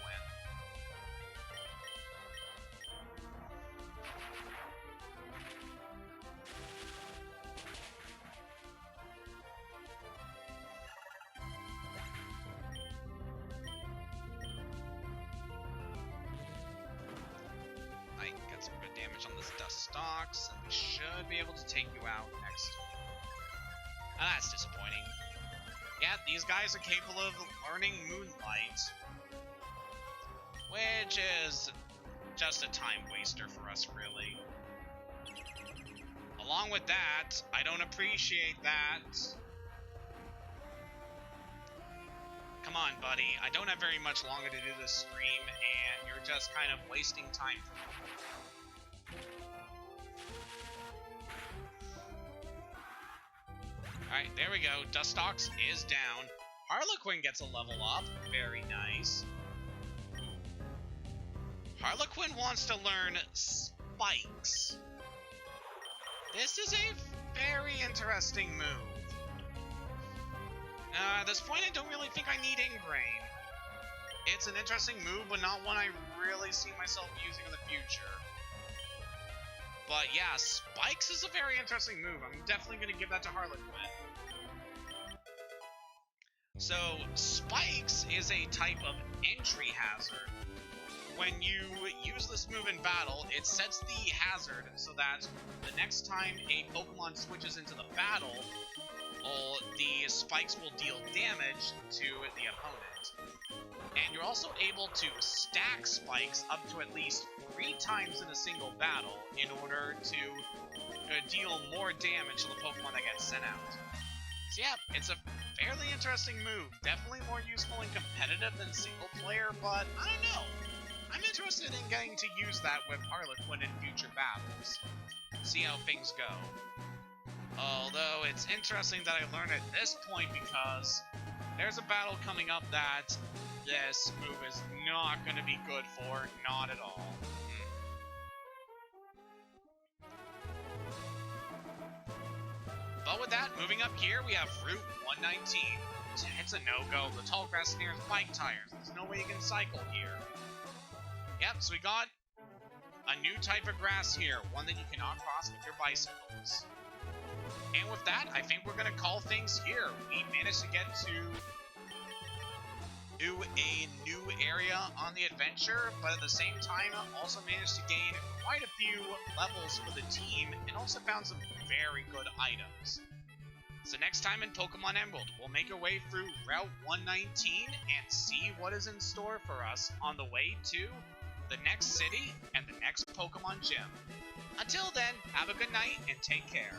should be able to take you out next. That's disappointing. Yeah, these guys are capable of learning Moonlight, which is just a time waster for us, really. Along with that, I don't appreciate that. Come on, buddy. I don't have very much longer to do this stream, and you're just kind of wasting time for me. Alright, there we go. Dustox is down. Harlequin gets a level up. Very nice. Harlequin wants to learn Spikes. This is a very interesting move. At this point, I don't really think I need Ingrain. It's an interesting move, but not one I really see myself using in the future. But yeah, Spikes is a very interesting move. I'm definitely going to give that to Harlequin. So, Spikes is a type of entry hazard. When you use this move in battle, it sets the hazard so that the next time a Pokemon switches into the battle, the spikes will deal damage to the opponent. And you're also able to stack spikes up to at least 3 times in a single battle in order to deal more damage to the Pokemon that gets sent out. So yeah, it's a fairly interesting move. Definitely more useful and competitive than single player, but I don't know. I'm interested in getting to use that with Harlequin in future battles. See how things go. Although, it's interesting that I learned at this point because there's a battle coming up that this move is not going to be good for. Not at all. But with that, moving up here, we have Route 119. It's a no-go. The tall grass near bike tires. There's no way you can cycle here. Yep, so we got a new type of grass here, one that you cannot cross with your bicycles. And with that, I think we're going to call things here. We managed to get to a new area on the adventure, but at the same time, also managed to gain quite a few levels for the team, and also found some very good items. So next time in Pokémon Emerald, we'll make our way through Route 119 and see what is in store for us on the way to the next city and the next Pokemon gym. Until then, have a good night and take care.